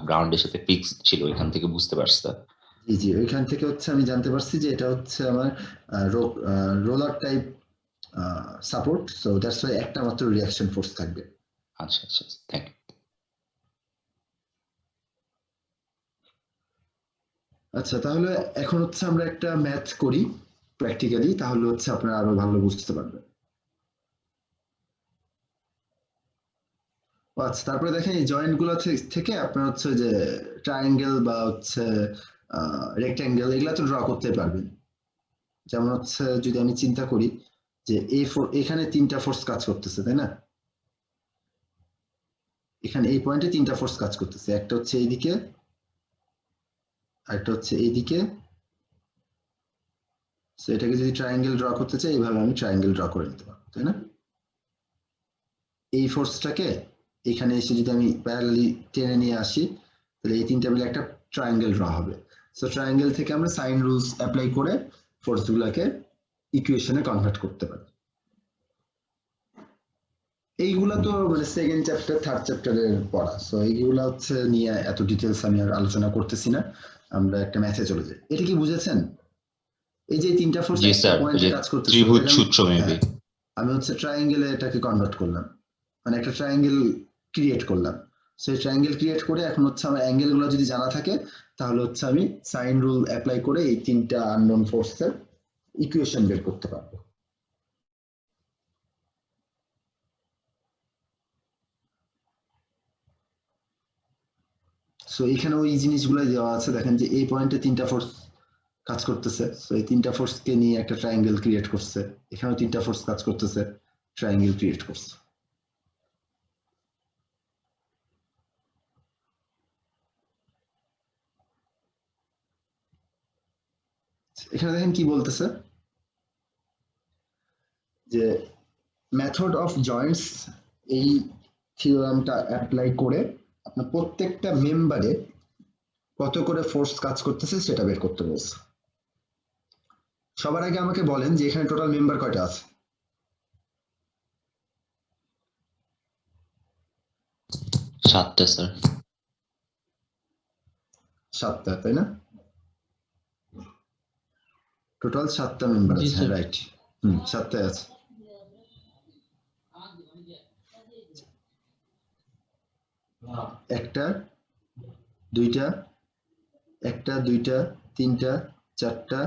গ্রাউন্ডের সাথে ফিক্সড ছিল, এখান থেকে বুঝতে পারছি স্যার? জি জি, ওইখান থেকে হচ্ছে আমি জানতে পারছি যে এটা হচ্ছে আমার roller type support, so that's why একটা মাত্র রিঅ্যাকশন ফোর্স থাকবে। আচ্ছা আচ্ছা, থ্যাংক ইউ। আচ্ছা, তাহলে এখন হচ্ছে আমরা একটা ম্যাথ করি প্র্যাকটিক্যালি, তাহলে হচ্ছে আপনারা আরো ভালো বুঝতে পারবেন। আচ্ছা, তারপরে দেখেন এই জয়েন্ট গুলো থেকে আপনার হচ্ছে যে ট্রায়াঙ্গেল বা হচ্ছে রেক্ট্যাঙ্গেল এগুলা তো ড্র করতে পারবেন। যেমন হচ্ছে যদি আমি চিন্তা করি যে এখানে তিনটা ফোর্স কাজ করতেছে, তাই না? এখানে এই পয়েন্টে তিনটা ফোর্স কাজ করতেছে, একটা হচ্ছে এইদিকে, আরেকটা হচ্ছে এইদিকে। সো এটাকে যদি ট্রায়াঙ্গেল ড্র করতে চাই এইভাবে আমি ট্রায়াঙ্গেল ড্র করে নিতে পারবো, তাই না? এই ফোর্সটাকে এখানে এসে যদি আমি প্যারালালি টেনে নিয়ে আসি তাহলে এই তিনটা মিলে একটা ট্রায়াঙ্গেল ড্র হবে। সো ট্রায়াঙ্গেল থেকে আমরা সাইন রুলস অ্যাপ্লাই করে ফোর্সগুলোকে ইকুয়েশনে কনভার্ট করতে পারি। এইগুলা তো মানে সেকেন্ড চ্যাপ্টার থার্ড চ্যাপ্টারের পড়া, সো এইগুলা হচ্ছে নিয়ে এত ডিটেলস আমি আর আলোচনা করতেছি না, আমরা একটা ম্যাথে চলে যাই। এটা কি বুঝেছেন? এই যে তিনটা ফোর্স জি একটা স্যার, ওই পয়েন্টে যে কাজ করতেছে, ত্রিভুজ সূত্র মেবি। আমি হচ্ছে ট্রায়াঙ্গেলে এটাকে কনভার্ট করলাম, মানে একটা ট্রায়াঙ্গেল ক্রিয়েট করলাম। সেই ট্রায়াঙ্গেল ক্রিয়েট করে এখন হচ্ছে আমার অ্যাঙ্গেল গুলো যদি জানা থাকে তাহলে হচ্ছে আমি সাইন রুল অ্যাপ্লাই করে এই তিনটা আননোন ফোর্সের ইকুয়েশন বের করতে পারবো। সো এখানে ওই জিনিসগুলো দেওয়া আছে, দেখেন যে এই পয়েন্টে তিনটা ফোর্স কাজ করতেছে, সো এই তিনটা ফোর্সকে নিয়ে একটা ট্রায়াঙ্গেল ক্রিয়েট করছে, এখানেও তিনটা ফোর্স কাজ করতেছে, ট্রায়াঙ্গেল ক্রিয়েট করছে। এখানে দেখেন কি বলতেছে যে মেথড অফ জয়েন্টস, এই থিওরামটা অ্যাপ্লাই করে আপনার প্রত্যেকটা মেম্বারে কত করে ফোর্স কাজ করতেছে সেটা বের করতে বলছে। সবার আগে আমাকে বলেন যে এখানে টোটাল মেম্বার কয়টা আছে? 7টা স্যার। 7টা, তাই না? টোটাল 7টা মেম্বার জি আছে, স্যার। রাইট। 7টায় আছে। একটা, দুইটা, একটা, দুইটা, তিনটা, চারটা,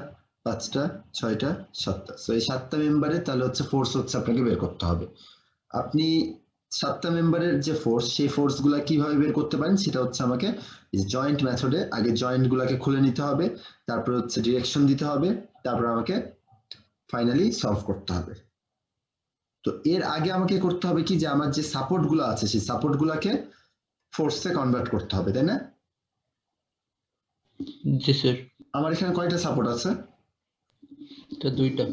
5টা, 6টা, 7টা। সো এই 7টা মেম্বারে তাহলে হচ্ছে ফোর্স হচ্ছে আপনাকে বের করতে হবে। আপনি 7টা মেম্বারের যে ফোর্স, সেই ফোর্স গুলা কিভাবে বের করতে পারেন সেটা হচ্ছে আমাকে জয়েন্ট মেথডে আগে জয়েন্ট গুলাকে খুলে নিতে হবে, তারপর হচ্ছে ডিরেকশন দিতে হবে, তারপর আমাকে ফাইনালি সলভ করতে হবে। তো এর আগে আমাকে করতে হবে কি, যে আমার যে সাপোর্ট গুলো আছে সেই সাপোর্ট গুলাকে ফোর্সে কনভার্ট করতে হবে, তাই না? জি স্যার, আমার এখানে কয়টা সাপোর্ট আছে? এটা দুইটা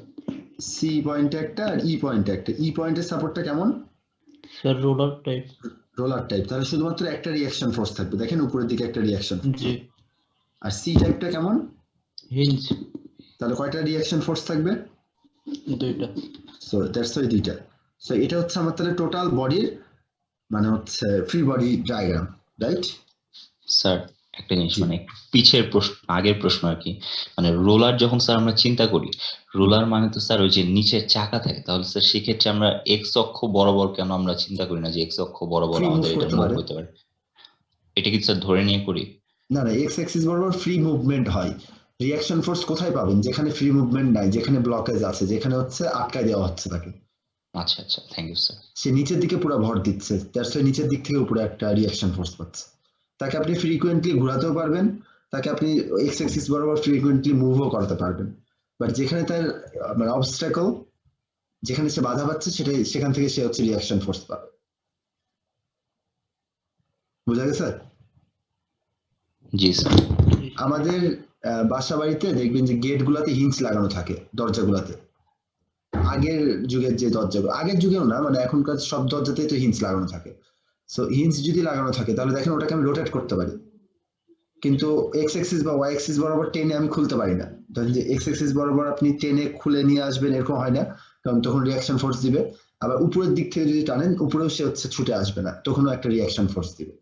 সি পয়েন্টে একটা আর ই পয়েন্টে একটা। ই পয়েন্টের সাপোর্টটা কেমন? Sir, roller type. Roller type, তাহলে শুধুমাত্র একটা রিঅ্যাকশন ফোর্স থাকবে, দেখেন উপরের দিকে একটা রিঅ্যাকশন। জি। আর সি টাইপটা কেমন? হিঞ্জ। তাহলে কয়টা রিঅ্যাকশন ফোর্স থাকবে? দুইটা। সো দ্যাটস ওয়াই দুইটা। সো এটা হচ্ছে আমার তাহলে টোটাল বডির মানে হচ্ছে free body diagram, right? Sir একটা জিনিস, মানে একটু পিছের প্রশ্ন, আগের প্রশ্ন আর কি, মানে রোলার যখন স্যার আমরা চিন্তা করি, রোলার মানে তো স্যার ওই যে নিচের চাকা থাকে, তাহলে স্যার সেক্ষেত্রে আমরা এক্স অক্ষ বরাবর কেন আমরা চিন্তা করি না যে এক্স অক্ষ বরাবর Free আমাদের move এটা করতে মুভ পারে। হতে পারে? এটা কি স্যার ধরে নিয়ে করি? না না, এক্স অ্যাক্সিস বরাবর ফ্রি মুভমেন্ট হয়। রিঅ্যাকশন ফোর্স কোথায় পাবেন? যেখানে ফ্রি মুভমেন্ট নাই, যেখানে ব্লকেজ আছে, যেখানে হচ্ছে আটকায় দেওয়া হচ্ছে তাকে। আচ্ছা আচ্ছা, থ্যাংক ইউ স্যার। সে নিচের দিকে পুরো ভর দিচ্ছে, দ্যাটস ওয়াই নিচের দিক থেকে উপরে একটা রিঅ্যাকশন ফোর্স পাচ্ছে। তাকে আপনি ফ্রিকোয়েন্টলি ঘোরাতেও পারবেন, তাকে আপনি এক্স অ্যাক্সিস বরাবর ফ্রিকোয়েন্টলি মুভও করতে পারবেন, বাট যেখানে তার মানে অবস্ট্যাকল, যেখানে সে বাধা পাচ্ছে সেটাই, সেখান থেকে সে হচ্ছে রিঅ্যাকশন ফোর্স পাবে। বুঝা গেছে? জি স্যার। আমাদের বাসা বাড়িতে দেখবেন যে গেট গুলাতে হিঞ্চ লাগানো থাকে, দরজাগুলাতে। আগের যুগের যে দরজাগুলো, আগের যুগেও না, মানে এখনকার সব দরজাতেই তো হিঞ্চ লাগানো থাকে। সো হিঞ্চ যদি লাগানো থাকে তাহলে দেখেন ওটাকে আমি রোটেট করতে পারি, কিন্তু এক্স অ্যাক্সিস বা ওয়াই অ্যাক্সিস বরাবর টেনে আমি খুলতে পারি না। ধরেন যে এক্স অ্যাক্সিস বরাবর আপনি টেনে খুলে নিয়ে আসবেন এরকম হয় না, কারণ তখন রিঅ্যাকশন ফোর্স দিবে। আবার উপরের দিক থেকে যদি টানেন, উপরেও সে হচ্ছে ছুটে আসবে না, তখনও একটা রিঅ্যাকশন ফোর্স দিবে।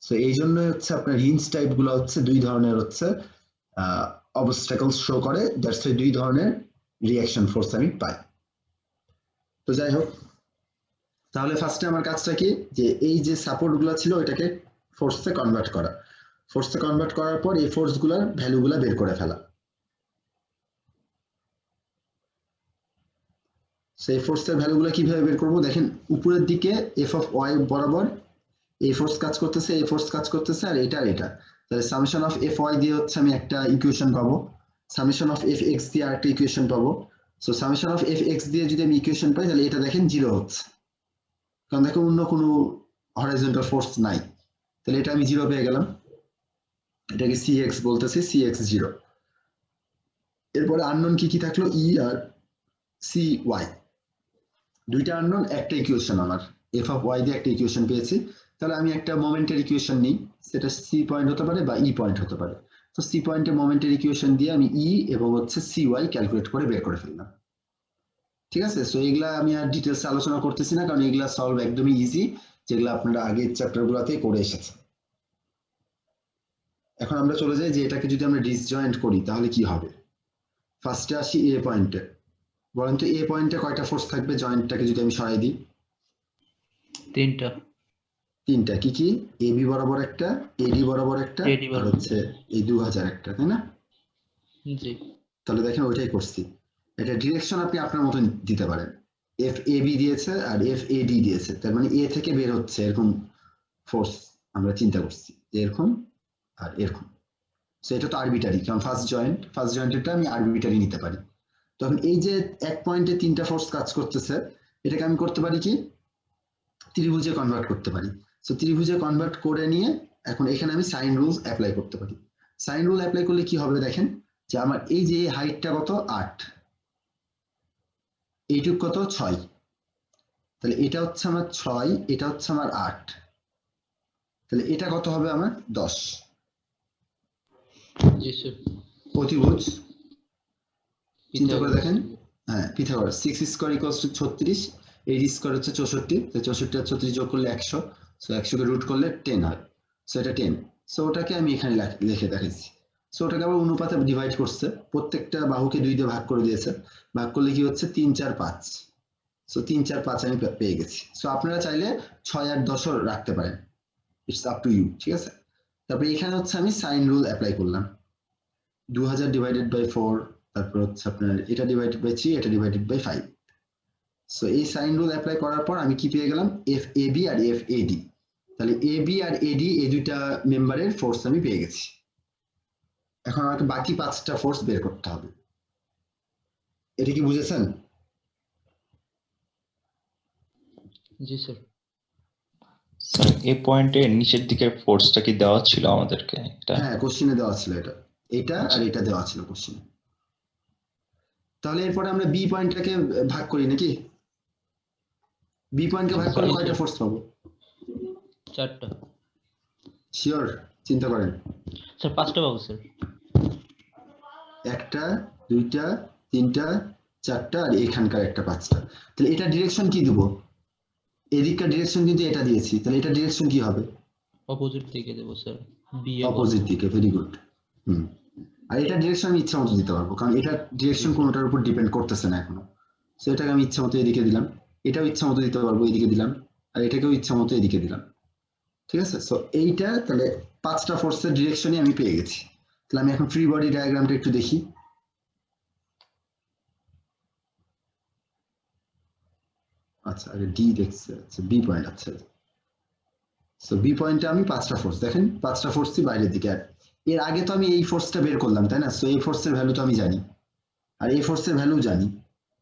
সো এই জন্যই হচ্ছে আপনার হিঞ্চ টাইপ গুলো হচ্ছে দুই ধরনের হচ্ছে অবস্ট্যাকলস শো করে, দ্যাটস ওয়াই দুই ধরনের রিঅ্যাকশন ফোর্স আমি পাই। তো যাই হোক, তাহলে ফার্স্টে আমার কাজটা কি, যে এই যে সাপোর্ট গুলো ছিল ওইটাকে ফোর্সে কনভার্ট করা, ফোর্সে কনভার্ট করার পর এই ফোর্স গুলার ভ্যালু গুলা বের করে ফেলা। সেই ফোর্সের ভ্যালু গুলো কিভাবে বের করবো? দেখেন উপরের দিকে এফ অফ ওয়াই বরাবর এই ফোর্স কাজ করতেছে, এই ফোর্স কাজ করতেছে, আর এটা আর এটা, তাহলে সামেশন অফ এফ ওয়াই দিয়ে হচ্ছে আমি একটা ইকুয়েশন পাবো, সামেশন অফ এফ এক্স দিয়ে আরেকটা ইকুয়েশন পাবো। So summation of F x দিয়ে যদি আমি ইকুয়েশন পাই তাহলে এটা দেখেন 0 হচ্ছে, কারণ দেখো অন্য কোনো হরাইজন্টাল ফোর্স নাই, তাহলে এটা আমি 0 পেয়ে গেলাম। এটাকে সি এক্স বলতেছি, সি এক্স 0। এরপরে আননোন কি কি থাকলো? ই আর সি ওয়াই, দুইটা আননোন, একটা ইকুয়েশন আমার এফ অফ ওয়াই দিয়ে একটা ইকুয়েশন পেয়েছি। তাহলে আমি একটা মোমেন্টের ইকুয়েশন নিই, সেটা সি পয়েন্ট হতে পারে বা ই পয়েন্ট হতে পারে। তো সি পয়েন্টে মোমেন্টের ইকুয়েশন দিয়ে আমি ই এবং হচ্ছে সি ওয়াই ক্যালকুলেট করে বের করে ফেললাম। ঠিক আছে? সো এগুলা আমি আর ডিটেলস আলোচনা করতেছি না, কারণ এগুলা সলভ একদমই ইজি, যেগুলো আপনারা আগের চ্যাপ্টার গুলাতেই করে এসেছেন। এখন আমরা চলে যাই যে এটাকে যদি আমরা ডিসজয়েন্ট করি তাহলে কি হবে। ফার্স্টে আসি এ পয়েন্টে, বলেন তো এ পয়েন্টে কয়টা ফোর্স থাকবে জয়েন্টটাকে যদি আমি সরাই দিই? 3টা। তিনটা কি কি? এবি বরাবর একটা, এডি বরাবর একটা, AD আর বরাবর। হচ্ছে এই 2000 একটা, তাই না? জি তাহলে দেখেন ওইটাই করছি। এটা ডিরেকশন আপনি আপনার মতন দিতে পারেন। এফ এ বি দিয়েছে আর এফ এ ডি দিয়েছে, তার মানে এ থেকে বের হচ্ছে এরকম ফোর্স আমরা চিন্তা করছি, এরকম আর এরকম। সো এটা তো আরবিটারি, কারণ ফার্স্ট জয়েন্টেরটা আমি আরবিটারি নিতে পারি। তখন এই যে এক পয়েন্টে তিনটা ফোর্স কাজ করতেছে, এটাকে আমি করতে পারি কি ত্রিভুজে কনভার্ট করতে পারি। সো ত্রিভুজে কনভার্ট করে নিয়ে এখন এখানে আমি সাইন রুলস অ্যাপ্লাই করতে পারি। সাইন রুল অ্যাপ্লাই করলে কি হবে দেখেন, যে আমার এই যে হাইটটা কত 8, এইটুক কত 6, তাহলে এটা হচ্ছে আমার 6, এটা হচ্ছে আমার 8, তাহলে এটা কত হবে আমার 10। জি স্যার। অতিভুজ চিন্তা করে পিথাগোরাস। দেখেন, হ্যাঁ Pythagoras 6 square equals to 36, 8 square হচ্ছে 64, তো 64 আর 36 যোগ করলে 100, সো 100 কে রুট করলে 10 হয়, সো এটা 10। সো ওটাকে আমি এখানে লিখে দেখাইছি। সো ওটাকে আবার অনুপাতে ডিভাইড করছে, প্রত্যেকটা বাহুকে 2 দিয়ে ভাগ করে দিয়েছে, ভাগ করলে কি হচ্ছে 3 4 5, সো 3 4 5 আমি পেয়ে গেছি। সো আপনারা চাইলে 6 আর 10 ও রাখতে পারেন, ইটস আপ টু ইউ, ঠিক আছে। তারপরে এখানে হচ্ছে আমি সাইন রুল অ্যাপ্লাই করলাম, 2000 ডিভাইডেড বাই 4, তারপর হচ্ছে আপনার এটা ডিভাইডেড বাই 3, এটা ডিভাইডেড বাই 5। সো এই সাইন রুল অ্যাপ্লাই করার পর আমি কি পেয়ে গেলাম, এফ এ বি আর এফ এ ডি। তাহলে এ বি আর এডি এই দুইটা মেম্বারের ফোর্স আমি পেয়ে গেছি। এখন আমাকে বাকি 5টা ফোর্স বের করতে হবে। এটা কি বুঝেছেন? জি স্যার। স্যার এই পয়েন্টে নিচের দিকের ফোর্সটা কি দেওয়া ছিল আমাদেরকে? এটা হ্যাঁ কোশ্চিনে দেওয়া ছিল এটা, এটা আর এটা দেওয়া ছিল কোশ্চিনে। তাহলে এরপরে আমরা বি পয়েন্টটাকে ভাগ করি নাকি? বি পয়েন্টকে ভাগ করলে কয়টা ফোর্স পাবো? 4টা। শিওর? চিন্তা করেন। স্যার 5টা পাবো স্যার। একটা, দুইটা, তিনটা, চারটা, আর এখানকার একটা 5টা। তাহলে এটা ডিরেকশন কি দিব? এদিককার ডিরেকশন কিন্তু এটা দিয়েছি, তাহলে এটা ডিরেকশন কি হবে? অপোজিট দিকে দেবো স্যার। বি এ অপোজিট দিকে, ভেরি গুড। হুম। আর এটা ডিরেকশন আমি ইচ্ছা মতো দিতে পারবো, কারণ এটা ডিরেকশন কোনোটার উপর ডিপেন্ড করতেছে না এখনো। সো এটাকে আমি ইচ্ছা মতো এদিকে দিলাম, এটাও ইচ্ছা মতো দিতে পারবো এদিকে দিলাম, আর এটাকেও ইচ্ছা মতো এদিকে দিলাম, ঠিক আছে। সো এইটা তাহলে 5টা ফোর্সের ডিরেকশনই আমি পেয়ে গেছি। তাহলে আমি এখন ফ্রি বডি ডায়াগ্রামটা একটু দেখি। আচ্ছা আগে ডি দেখছে, আচ্ছা বি পয়েন্ট, আচ্ছা সো বি পয়েন্টে আমি 5টা ফোর্স, দেখেন 5টা ফোর্সই বাইরের দিকে। আর এর আগে তো আমি এই ফোর্সটা বের করলাম, তাই না? সো এই ফোর্সের ভ্যালু তো আমি জানি, আর এই ফোর্সের ভ্যালু জানি,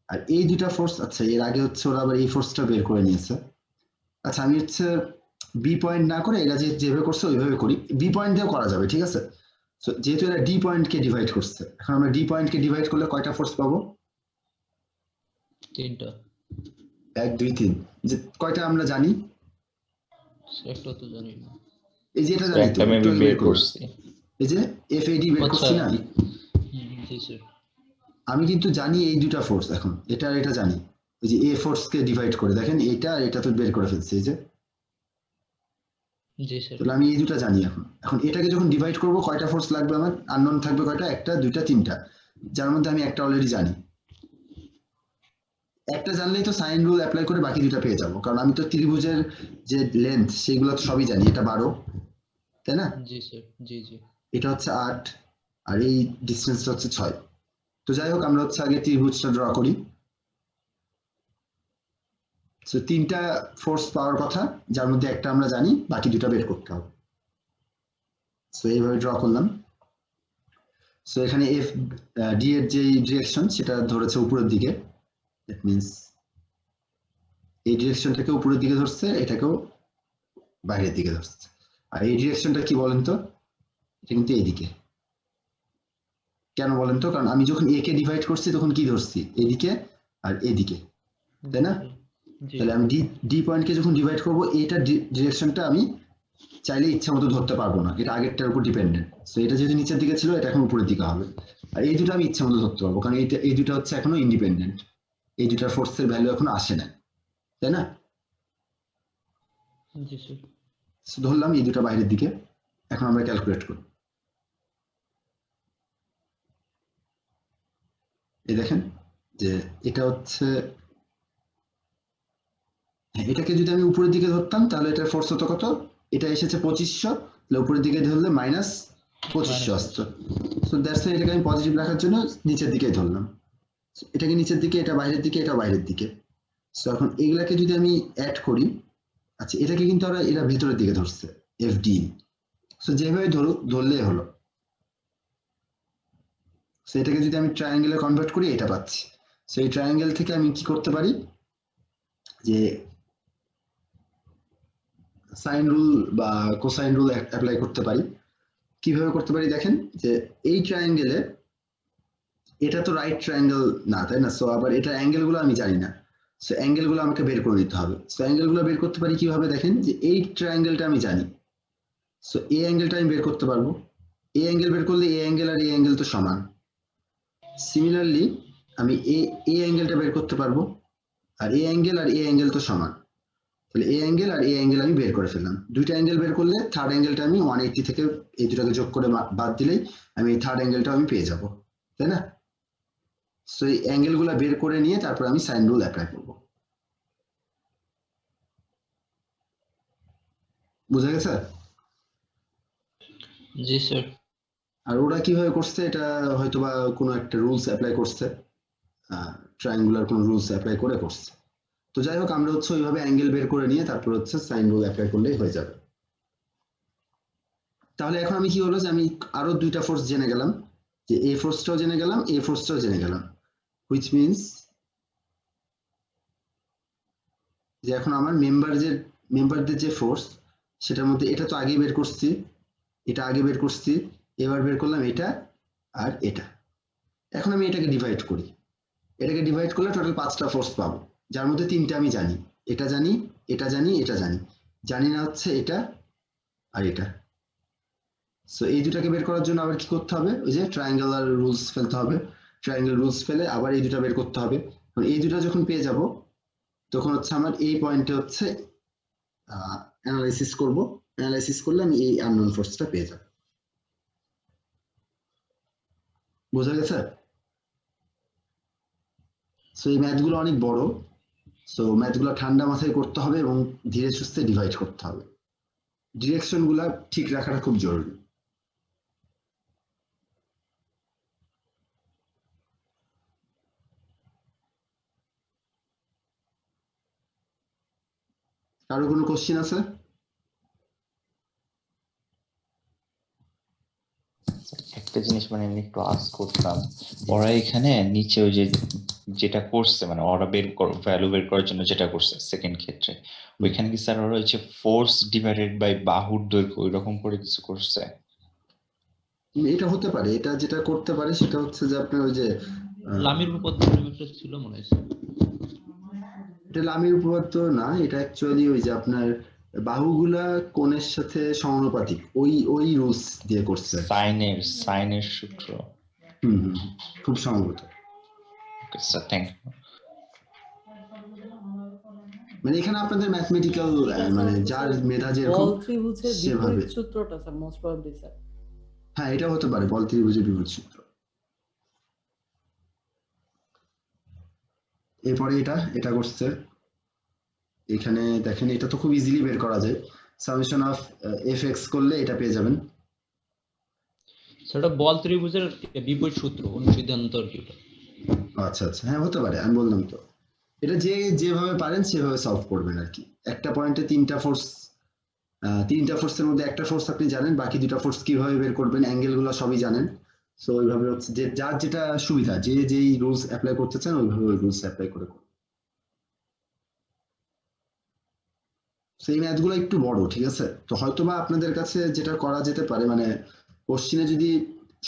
আর এই দুটা ফোর্স, আচ্ছা এর আগে হচ্ছে ওরা আবার এই ফোর্সটা বের করে নিয়েছে। আচ্ছা আমি হচ্ছে বি পয়েন্ট না করে এরা যেভাবে করছে ওইভাবে করি, বি পয়েন্ট দিয়েও করা যাবে, ঠিক আছে। সো যেহেতু এরা ডি পয়েন্টকে ডিভাইড করছে, এখন আমরা ডি পয়েন্টকে ডিভাইড করলে কয়টা ফোর্স পাবো? 3টা। 1 2 3, যে কয়টা আমরা জানি? একটা তো জানি না। এই যে এটা জানি তো, একটা একটু মেবি আগে বের বের করলাম, করছি। এই যে এফ এ ডি বের আচ্ছা। করছি না। জি স্যার। আমি কিন্তু জানি এই দুটা ফোর্স, এখন এটা আর এটা জানি, এই যে এ ফোর্স কে ডিভাইড করে দেখেন এটা আর এটা তো বের করে ফেলছে, এই যে। জি স্যার। তাহলে আমি এই দুটা জানি, এখন এখন এটাকে যখন ডিভাইড করব কয়টা ফোর্স লাগবে আমার? আননোন থাকবে কয়টা? একটা, দুইটা, তিনটা, যার মধ্যে আমি একটা অলরেডি জানি। একটা জানলেই তো সাইন রুল অ্যাপ্লাই করে বাকি দুটা পেয়ে যাবো, কারণ আমি তো ত্রিভুজের যে লেন্থ সেগুলো তো সবই জানি, এটা 12, তাই না? জি স্যার। জি জি। এটা হচ্ছে 8, আর এই ডিস্টেন্সটা হচ্ছে 6। তো যাই হোক আমরা হচ্ছে আগে ত্রিভুজটা ড্র করি। সো 3টা ফোর্স পাওয়ার কথা, যার মধ্যে একটা আমরা জানি, বাকি দুটা বের করতে হবে। সো এইভাবে ড্র করলাম। সো এখানে এফ ডি এর যে ডিরেকশন সেটা ধরেছে উপরের দিকে, দ্যাট মিনস এই ডিরেকশনটাকে উপরের দিকে ধরছে, এটাকেও বাইরের দিকে ধরছে। আর এই ডিরেকশনটা কি বলেন তো? এটা কিন্তু এইদিকে। কেন বলেন তো? কারণ আমি যখন এ কে ডিভাইড করছি তখন কি ধরছি? এদিকে আর এদিকে, তাই না? জি। তাহলে আমি ডি পয়েন্টকে যখন ডিভাইড করবো, এইটা ডিরেকশনটা আমি চাইলে ইচ্ছা মতো ধরতে পারবো না, এটা আগেরটার উপর ডিপেন্ডেন্ট। সো এটা যেহেতু নিচের দিকে ছিল, এটা এখন উপরের দিকে হবে। আর এই দুটো আমি ইচ্ছা মতো ধরতে পারবো, কারণ এই দুটো হচ্ছে এখনো ইন্ডিপেন্ডেন্ট, এই দুটার ফোর্সের ভ্যালু এখনো আসে না, তাই না? জি স্যার। সো ধরলাম এই দুটো বাইরের দিকে। এখন আমরা ক্যালকুলেট করি। এই দেখেন যে এটা হচ্ছে, এটাকে যদি আমি উপরের দিকে ধরতাম তাহলে এটার ফোর্স হতো কত, এটা এসেছে 2500, তাহলে উপরের দিকে ধরলে মাইনাস 2500 আসতো। সো দ্যাটস ওয়াই এটাকে আমি পজিটিভ রাখার জন্য নিচের দিকেই ধরলাম, এটাকে নিচের দিকে, এটা বাইরের দিকে, এটা বাইরের দিকে। সো এখন এগুলাকে যদি আমি অ্যাড করি, আচ্ছা এটাকে কিন্তু এরা ভেতরের দিকে ধরছে এফডি, সো যেভাবে ধরলেই হলো। সো এটাকে যদি আমি ট্রায়াঙ্গেলে কনভার্ট করি এটা পাচ্ছি। সো এই ট্রায়াঙ্গেল থেকে আমি কি করতে পারি, যে সাইন রুল বা কোসাইন রুল অ্যাপ্লাই করতে পারি। কিভাবে করতে পারি দেখেন, যে এই ট্রায়াঙ্গেলে এটা তো রাইট ট্রায়াঙ্গেল না, তাই না? সো আবার এটা অ্যাঙ্গেল গুলো আমি জানি না, সো অ্যাঙ্গেল গুলো আমাকে বের করে নিতে হবে। সো অ্যাঙ্গেল গুলো বের করতে পারি কিভাবে দেখেন, যে এই ট্রায়াঙ্গেলটা আমি জানি, সো এই অ্যাঙ্গেলটা আমি বের করতে পারবো। এই অ্যাঙ্গেল বের করলে এই অ্যাঙ্গেল আর এই অ্যাঙ্গেল তো সমান। সিমিলারলি আমি এই অ্যাঙ্গেলটা বের করতে পারবো, আর এই অ্যাঙ্গেল আর এই অ্যাঙ্গেল তো সমান, তাহলে এই অ্যাঙ্গেল আর এই অ্যাঙ্গেল আমি বের করে ফেললাম। দুইটা অ্যাঙ্গেল বের করলে থার্ড অ্যাঙ্গেলটা আমি 180 থেকে এই দুটাকে যোগ করে বাদ দিলেই আমি এই থার্ড অ্যাঙ্গেলটা আমি পেয়ে যাব, তাই না? সো এই অ্যাঙ্গেল গুলা বের করে নিয়ে তারপর আমি সাইন রুল অ্যাপ্লাই করব। বুঝা গেছে? জি স্যার। আর ওরা কিভাবে করছে, এটা হয়তোবা কোনো একটা রুলস অ্যাপ্লাই করছে, ট্রায়াঙ্গুলার কোনো রুলস অ্যাপ্লাই করে করছে। তো যাই হোক, আমরা হচ্ছে ওইভাবে অ্যাঙ্গেল বের করে নিয়ে তারপর হচ্ছে সাইন রুল অ্যাপ্লাই করলেই হয়ে যাবে। তাহলে এখন আমি কি হলো, যে আমি আরো দুইটা ফোর্স জেনে গেলাম, যে এ ফোর্সটাও জেনে গেলাম, এ ফোর্সটাও জেনে গেলাম, হুইচ মিনস যে এখন আমার মেম্বারদের যে ফোর্স, সেটার মধ্যে এটা তো আগে বের করছি, এটা আগে বের করছি, এবার বের করলাম এটা আর এটা। এখন আমি এটাকে ডিভাইড করি, এটাকে ডিভাইড করলে টোটাল 5টা ফোর্স পাবো, যার মধ্যে 3টে আমি জানি, এটা জানি, এটা জানি, এটা জানি, জানি না হচ্ছে এটা আর এটা। সো এই দুটাকে বের করার জন্য আবার কি করতে হবে, ওই যে ট্রায়াঙ্গুলার রুলস ফেলতে হবে, ট্রায়াঙ্গেল রুলস ফেলে আবার এই দুটা বের করতে হবে। এই দুটা যখন পেয়ে যাব তখন হচ্ছে আমার এই পয়েন্টে হচ্ছে অ্যানালাইসিস করব, অ্যানালাইসিস করলে আমি এই আননোন ফোর্সটা পেয়ে যাব। বোঝা গেছে? সো এই ম্যাথগুলো অনেক বড়, সো ম্যাথগুলো ঠান্ডা মাথায় করতে হবে এবং ধীরে সুস্থে ডিভাইড করতে হবে। ডিরেকশন গুলা ঠিক রাখাটা খুব জরুরি। কারো কোনো কোশ্চেন আছে? একটা জিনিস মানে আমি একটু আস্ক করতাম, ওরা এখানে নিচে ওই যে যেটা করছে মানে ওরা ভ্যালু বের করার জন্য যেটা করছে সেকেন্ড ক্ষেত্রে, ওইখানে কি স্যার ওরা হচ্ছে ফোর্স ডিভাইডেড বাই বাহুর দৈর্ঘ্য ওইরকম করে কিছু করছে? এটা হতে পারে, এটা যেটা করতে পারে সেটা হচ্ছে যে আপনার ওই যে লামির উপপাদ্য ছিল মনে হয়। এটা লামির উপপাদ্য না, এটা অ্যাকচুয়ালি ওই যে আপনার বাহুগুলা কোণের সাথে সমানুপাতিক, ওই রুলস দিয়ে করছে। সাইনের সূত্র। খুব সম্ভবত। Okay sir, thank you. মানে এখানে আপনাদের ম্যাথমেটিক্যাল মানে যার মেধা যেরকম বল ত্রিভুজের সেভাবে। বিপরীত সূত্রটা স্যার মোস্ট প্রবাবলি স্যার। হ্যাঁ, এটা হতে পারে বল ত্রিভুজের বিপরীত সূত্র। এরপরে এটা করছে, এখানে দেখেন এটা তো খুব ইজিলি বের করা যায়, সামেশন অফ এফএক্স করলে এটা পেয়ে যাবেন। সেটা বল ত্রিভুজের বিপরীত সূত্র অনুসিদ্ধান্ত আর কি। আচ্ছা আচ্ছা, হ্যাঁ হতে পারে, আমি বললাম তো। এটা যেভাবে পারেন সেভাবে সলভ করবেন আর কি। একটা পয়েন্টে তিনটা ফোর্সের মধ্যে একটা ফোর্স আপনি জানেন, বাকি দুটা ফোর্স কিভাবে বের করবেন, অ্যাঙ্গেল গুলো সবই জানেন। সো ওইভাবে হচ্ছে যে যার যেটা সুবিধা, যেই রুলস অ্যাপ্লাই করতে চান ওইভাবে ওই রুলস অ্যাপ্লাই করে করুন। সেই ম্যাথগুলো একটু বড়, ঠিক আছে? তো হয়তোবা আপনাদের কাছে যেটা করা যেতে পারে, মানে কোশ্চিনে যদি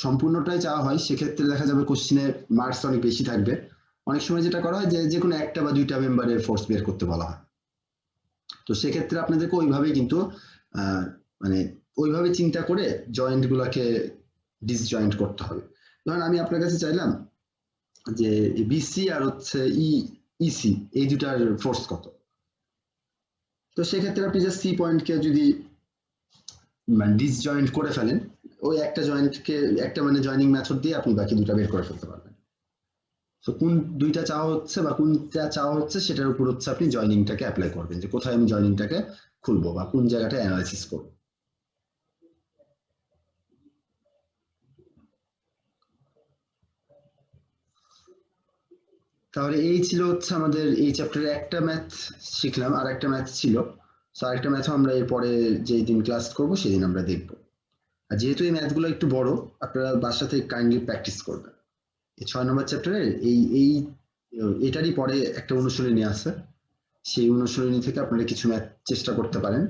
সম্পূর্ণটাই চাওয়া হয় সেক্ষেত্রে দেখা যাবে কোশ্চিনে মার্কস অনেক বেশি থাকবে। অনেক সময় যেটা করা হয় যে কোনো একটা বা দুইটা মেম্বারের ফোর্স বের করতে বলা হয়। তো সেক্ষেত্রে আপনাদেরকে ওইভাবেই কিন্তু মানে ওইভাবে চিন্তা করে জয়েন্ট গুলাকে ডিসজয়েন্ট করতে হবে। ধরেন আমি আপনার কাছে চাইলাম যে বিসি আর হচ্ছে ইসি এই দুটার ফোর্স কত, তো সেক্ষেত্রে আপনি যে সি পয়েন্টকে যদি মানে ডিসজয়েন্ট করে ফেলেন, ওই একটা জয়েন্টকে একটা মানে জয়েনিং মেথড দিয়ে আপনি বাকি দুটা বের করে ফেলতে পারবেন। তো কোন দুইটা চাওয়া হচ্ছে বা কোনটা চাওয়া হচ্ছে সেটার উপর হচ্ছে আপনি জয়নিংটাকে অ্যাপ্লাই করবেন, যে কোথায় আমি জয়নিংটাকে খুলবো বা কোন জায়গাটা অ্যানালাইসিস করবো। তাহলে এই ছিল হচ্ছে আমাদের এই চ্যাপ্টারে একটা ম্যাথ শিখলাম, আর একটা ম্যাথ ছিল। তো আরেকটা ম্যাথও আমরা এরপরে যেই দিন ক্লাস করবো সেদিন আমরা দেখবো। আর যেহেতু এই ম্যাথগুলো একটু বড়, আপনারা বাসাতে কাইন্ডলি প্র্যাকটিস করবেন। এই 6 নম্বর চ্যাপ্টারে এটারই পরে একটা অনুশীলনী আছে, সেই অনুশীলনী থেকে আপনারা কিছু ম্যাথ চেষ্টা করতে পারেন,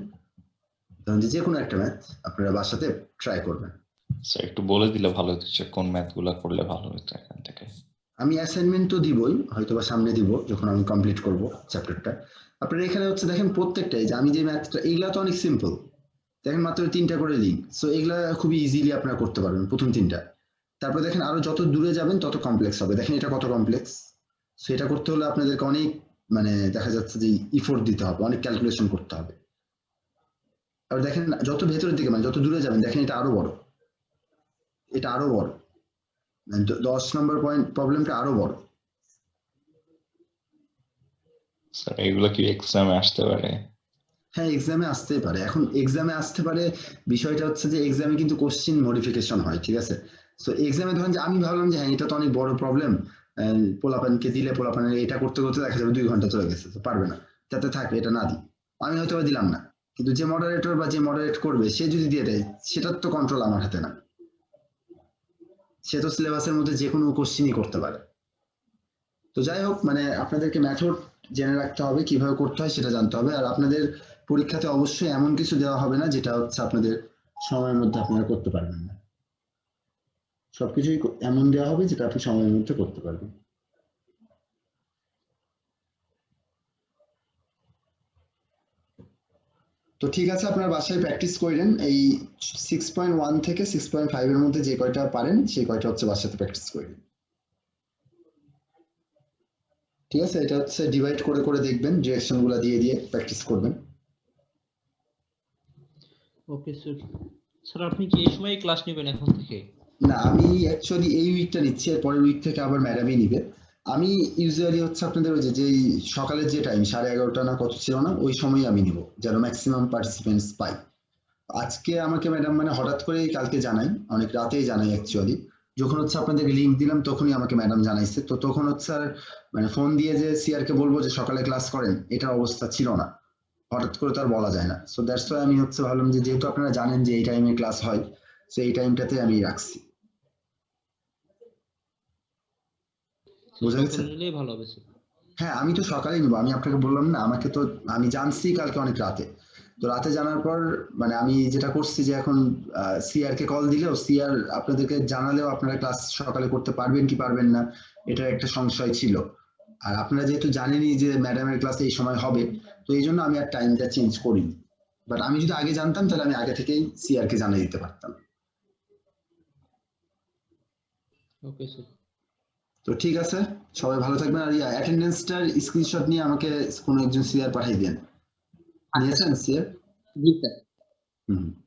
যে কোনো একটা ম্যাথ আপনারা বাসাতে ট্রাই করবেন। স্যার একটু বলে দিলে ভালো হতো যে কোন ম্যাথগুলো করলে ভালো হতো এখান থেকে। আমি অ্যাসাইনমেন্ট তো দিবই, হয়তো বা সামনে দিব যখন আমি কমপ্লিট করব চ্যাপ্টারটা। আপনারা এখানে হচ্ছে দেখেন প্রত্যেকটাই, যে আমি যে ম্যাথটা, এইগুলা তো অনেক সিম্পল, দেখেন মাত্র 3টা করে লিঙ্ক, সো এগুলা খুবই ইজিলি আপনারা করতে পারবেন প্রথম 3টা। তারপর দেখেন আরো যত দূরে যাবেন তত কমপ্লেক্স হবে, দেখেন এটা কত কমপ্লেক্স। সো এটা করতে হলে আপনাদেরকে অনেক মানে দেখা যাচ্ছে যে ইফোর্ট দিতে হবে, অনেক ক্যালকুলেশন করতে হবে। আর দেখেন যত ভেতরের দিকে মানে যত দূরে যাবেন দেখেন এটা আরো বড়, এটা আরো বড়, 10 নম্বর পয়েন্ট প্রবলেমটা আরো বড়। স্যার এগুলো কি এক্সামে আসতে পারে? হ্যাঁ এক্সামে আসতেই পারে। এখন এক্সামে আসতে পারে, বিষয়টা হচ্ছে যে এক্সামে কিন্তু কোশ্চিন মডিফিকেশন হয়, ঠিক আছে। সো এক্সামে ধরেন যে আমি ভাবলাম যে হ্যাঁ এটা তো অনেক বড় প্রবলেম, পোলাপানকে দিলে পোলাপানের এটা করতে করতে দেখা যাবে 2 ঘন্টা চলে গেছে, তো পারবে না, যাতে থাকে এটা না দিই, আমি হয়তো দিলাম না। কিন্তু যে মডারেটর বা যে মডারেট করবে সে যদি দিয়ে দেয়, সেটার তো কন্ট্রোল আমার হাতে না, সে তো সিলেবাসের মধ্যে যে কোনো কোশ্চিনই করতে পারে। তো যাই হোক, মানে আপনাদেরকে মেথড জেনে রাখতে হবে, কিভাবে করতে হয় সেটা জানতে হবে। আর আপনাদের পরীক্ষাতে অবশ্যই এমন কিছু দেওয়া হবে না যেটা হচ্ছে আপনাদের সময়ের মধ্যে আপনারা করতে পারবেন না, সবকিছুই এমন দেওয়া হবে যেটা আপনি সময়ের মধ্যে করতে পারবেন। তো ঠিক আছে, আপনারা বাসায় প্র্যাকটিস করেন, এই 6.1 থেকে 6.5 এর মধ্যে যে কয়টা পারেন সেই কয়টা হচ্ছে বাসাতে প্র্যাকটিস করেন। ঠিক আছে, এটা হচ্ছে ডিভাইড করে করে দেখবেন, ডিরেকশন গুলা দিয়ে দিয়ে প্র্যাকটিস করবেন। Okay sir. স্যার আপনি কি এই সময় ক্লাস নেবেন এখন থেকে? না, আমি অ্যাকচুয়ালি এই উইকটা নিচ্ছি, এর পরের উইক থেকে আবার ম্যাডামই নিবে। আমি ইউজুয়ালি হচ্ছে আপনাদের ওই যে সকালের যে টাইম 11:30 না কত ছিল না, ওই সময় আমি নিব, যেন ম্যাক্সিমাম পার্টিসিপেন্টস পাই। আজকে আমাকে ম্যাডাম মানে হঠাৎ করেই কালকে জানাই, অনেক রাতেই জানাই অ্যাকচুয়ালি, যখন হচ্ছে আপনাদেরকে লিঙ্ক দিলাম তখনই আমাকে ম্যাডাম জানাইছে। তো তখন হচ্ছে আর মানে ফোন দিয়ে যে সিআর কে বলবো যে সকালে ক্লাস করেন, এটা অবস্থা ছিল না, হঠাৎ করে তো আর বলা যায় না। সো দ্যাটস ওয়াই আমি হচ্ছে ভাবলাম যে যেহেতু আপনারা জানেন যে এই টাইমে ক্লাস হয়, সো এই টাইমটাতে আমি রাখছি। বুঝা গেছে? সকালে নিলেই ভালো হবে স্যার। হ্যাঁ আমি তো সকালেই নিবো, আমি আপনাকে বললাম না, আমাকে তো আমি জানছি কালকে অনেক রাতে। তো রাতে জানার পর মানে আমি যেটা করছি যে এখন সিআর কে কল দিলেও সিআর আপনাদেরকে জানালেও আপনারা ক্লাস সকালে করতে পারবেন কি পারবেন না, এটার একটা সংশয় ছিল। আর আপনারা যেহেতু জানেনই যে ম্যাডামের ক্লাস এই সময় হবে, তো এই জন্য আমি আর টাইমটা চেঞ্জ করিনি। বাট আমি যদি আগে জানতাম তাহলে আমি আগে থেকেই সিআর কে জানিয়ে দিতে পারতাম। Okay sir. তো ঠিক আছে, সবাই ভালো থাকবেন। আর অ্যাটেন্ডেন্সটার স্ক্রিনশট নিয়ে আমাকে কোনো একজন সিআর পাঠিয়ে দেন। নিয়েছেন সিআর? জি স্যার।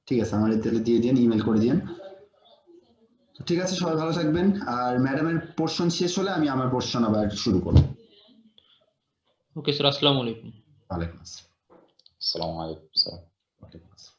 ঠিক আছে, আমার তাহলে দিয়ে দিন, ইমেল করে দিন। ঠিক আছে, সবাই ভালো থাকবেন। আর ম্যাডামের পোর্শন শেষ হলে আমি আমার পোর্শন আবার শুরু করব। ওকে স্যার, আসসালামু আলাইকুম। ওয়ালাইকুম আসসালাম। আসসালামু আলাইকুম স্যার। ওয়ালাইকুম আসসালাম।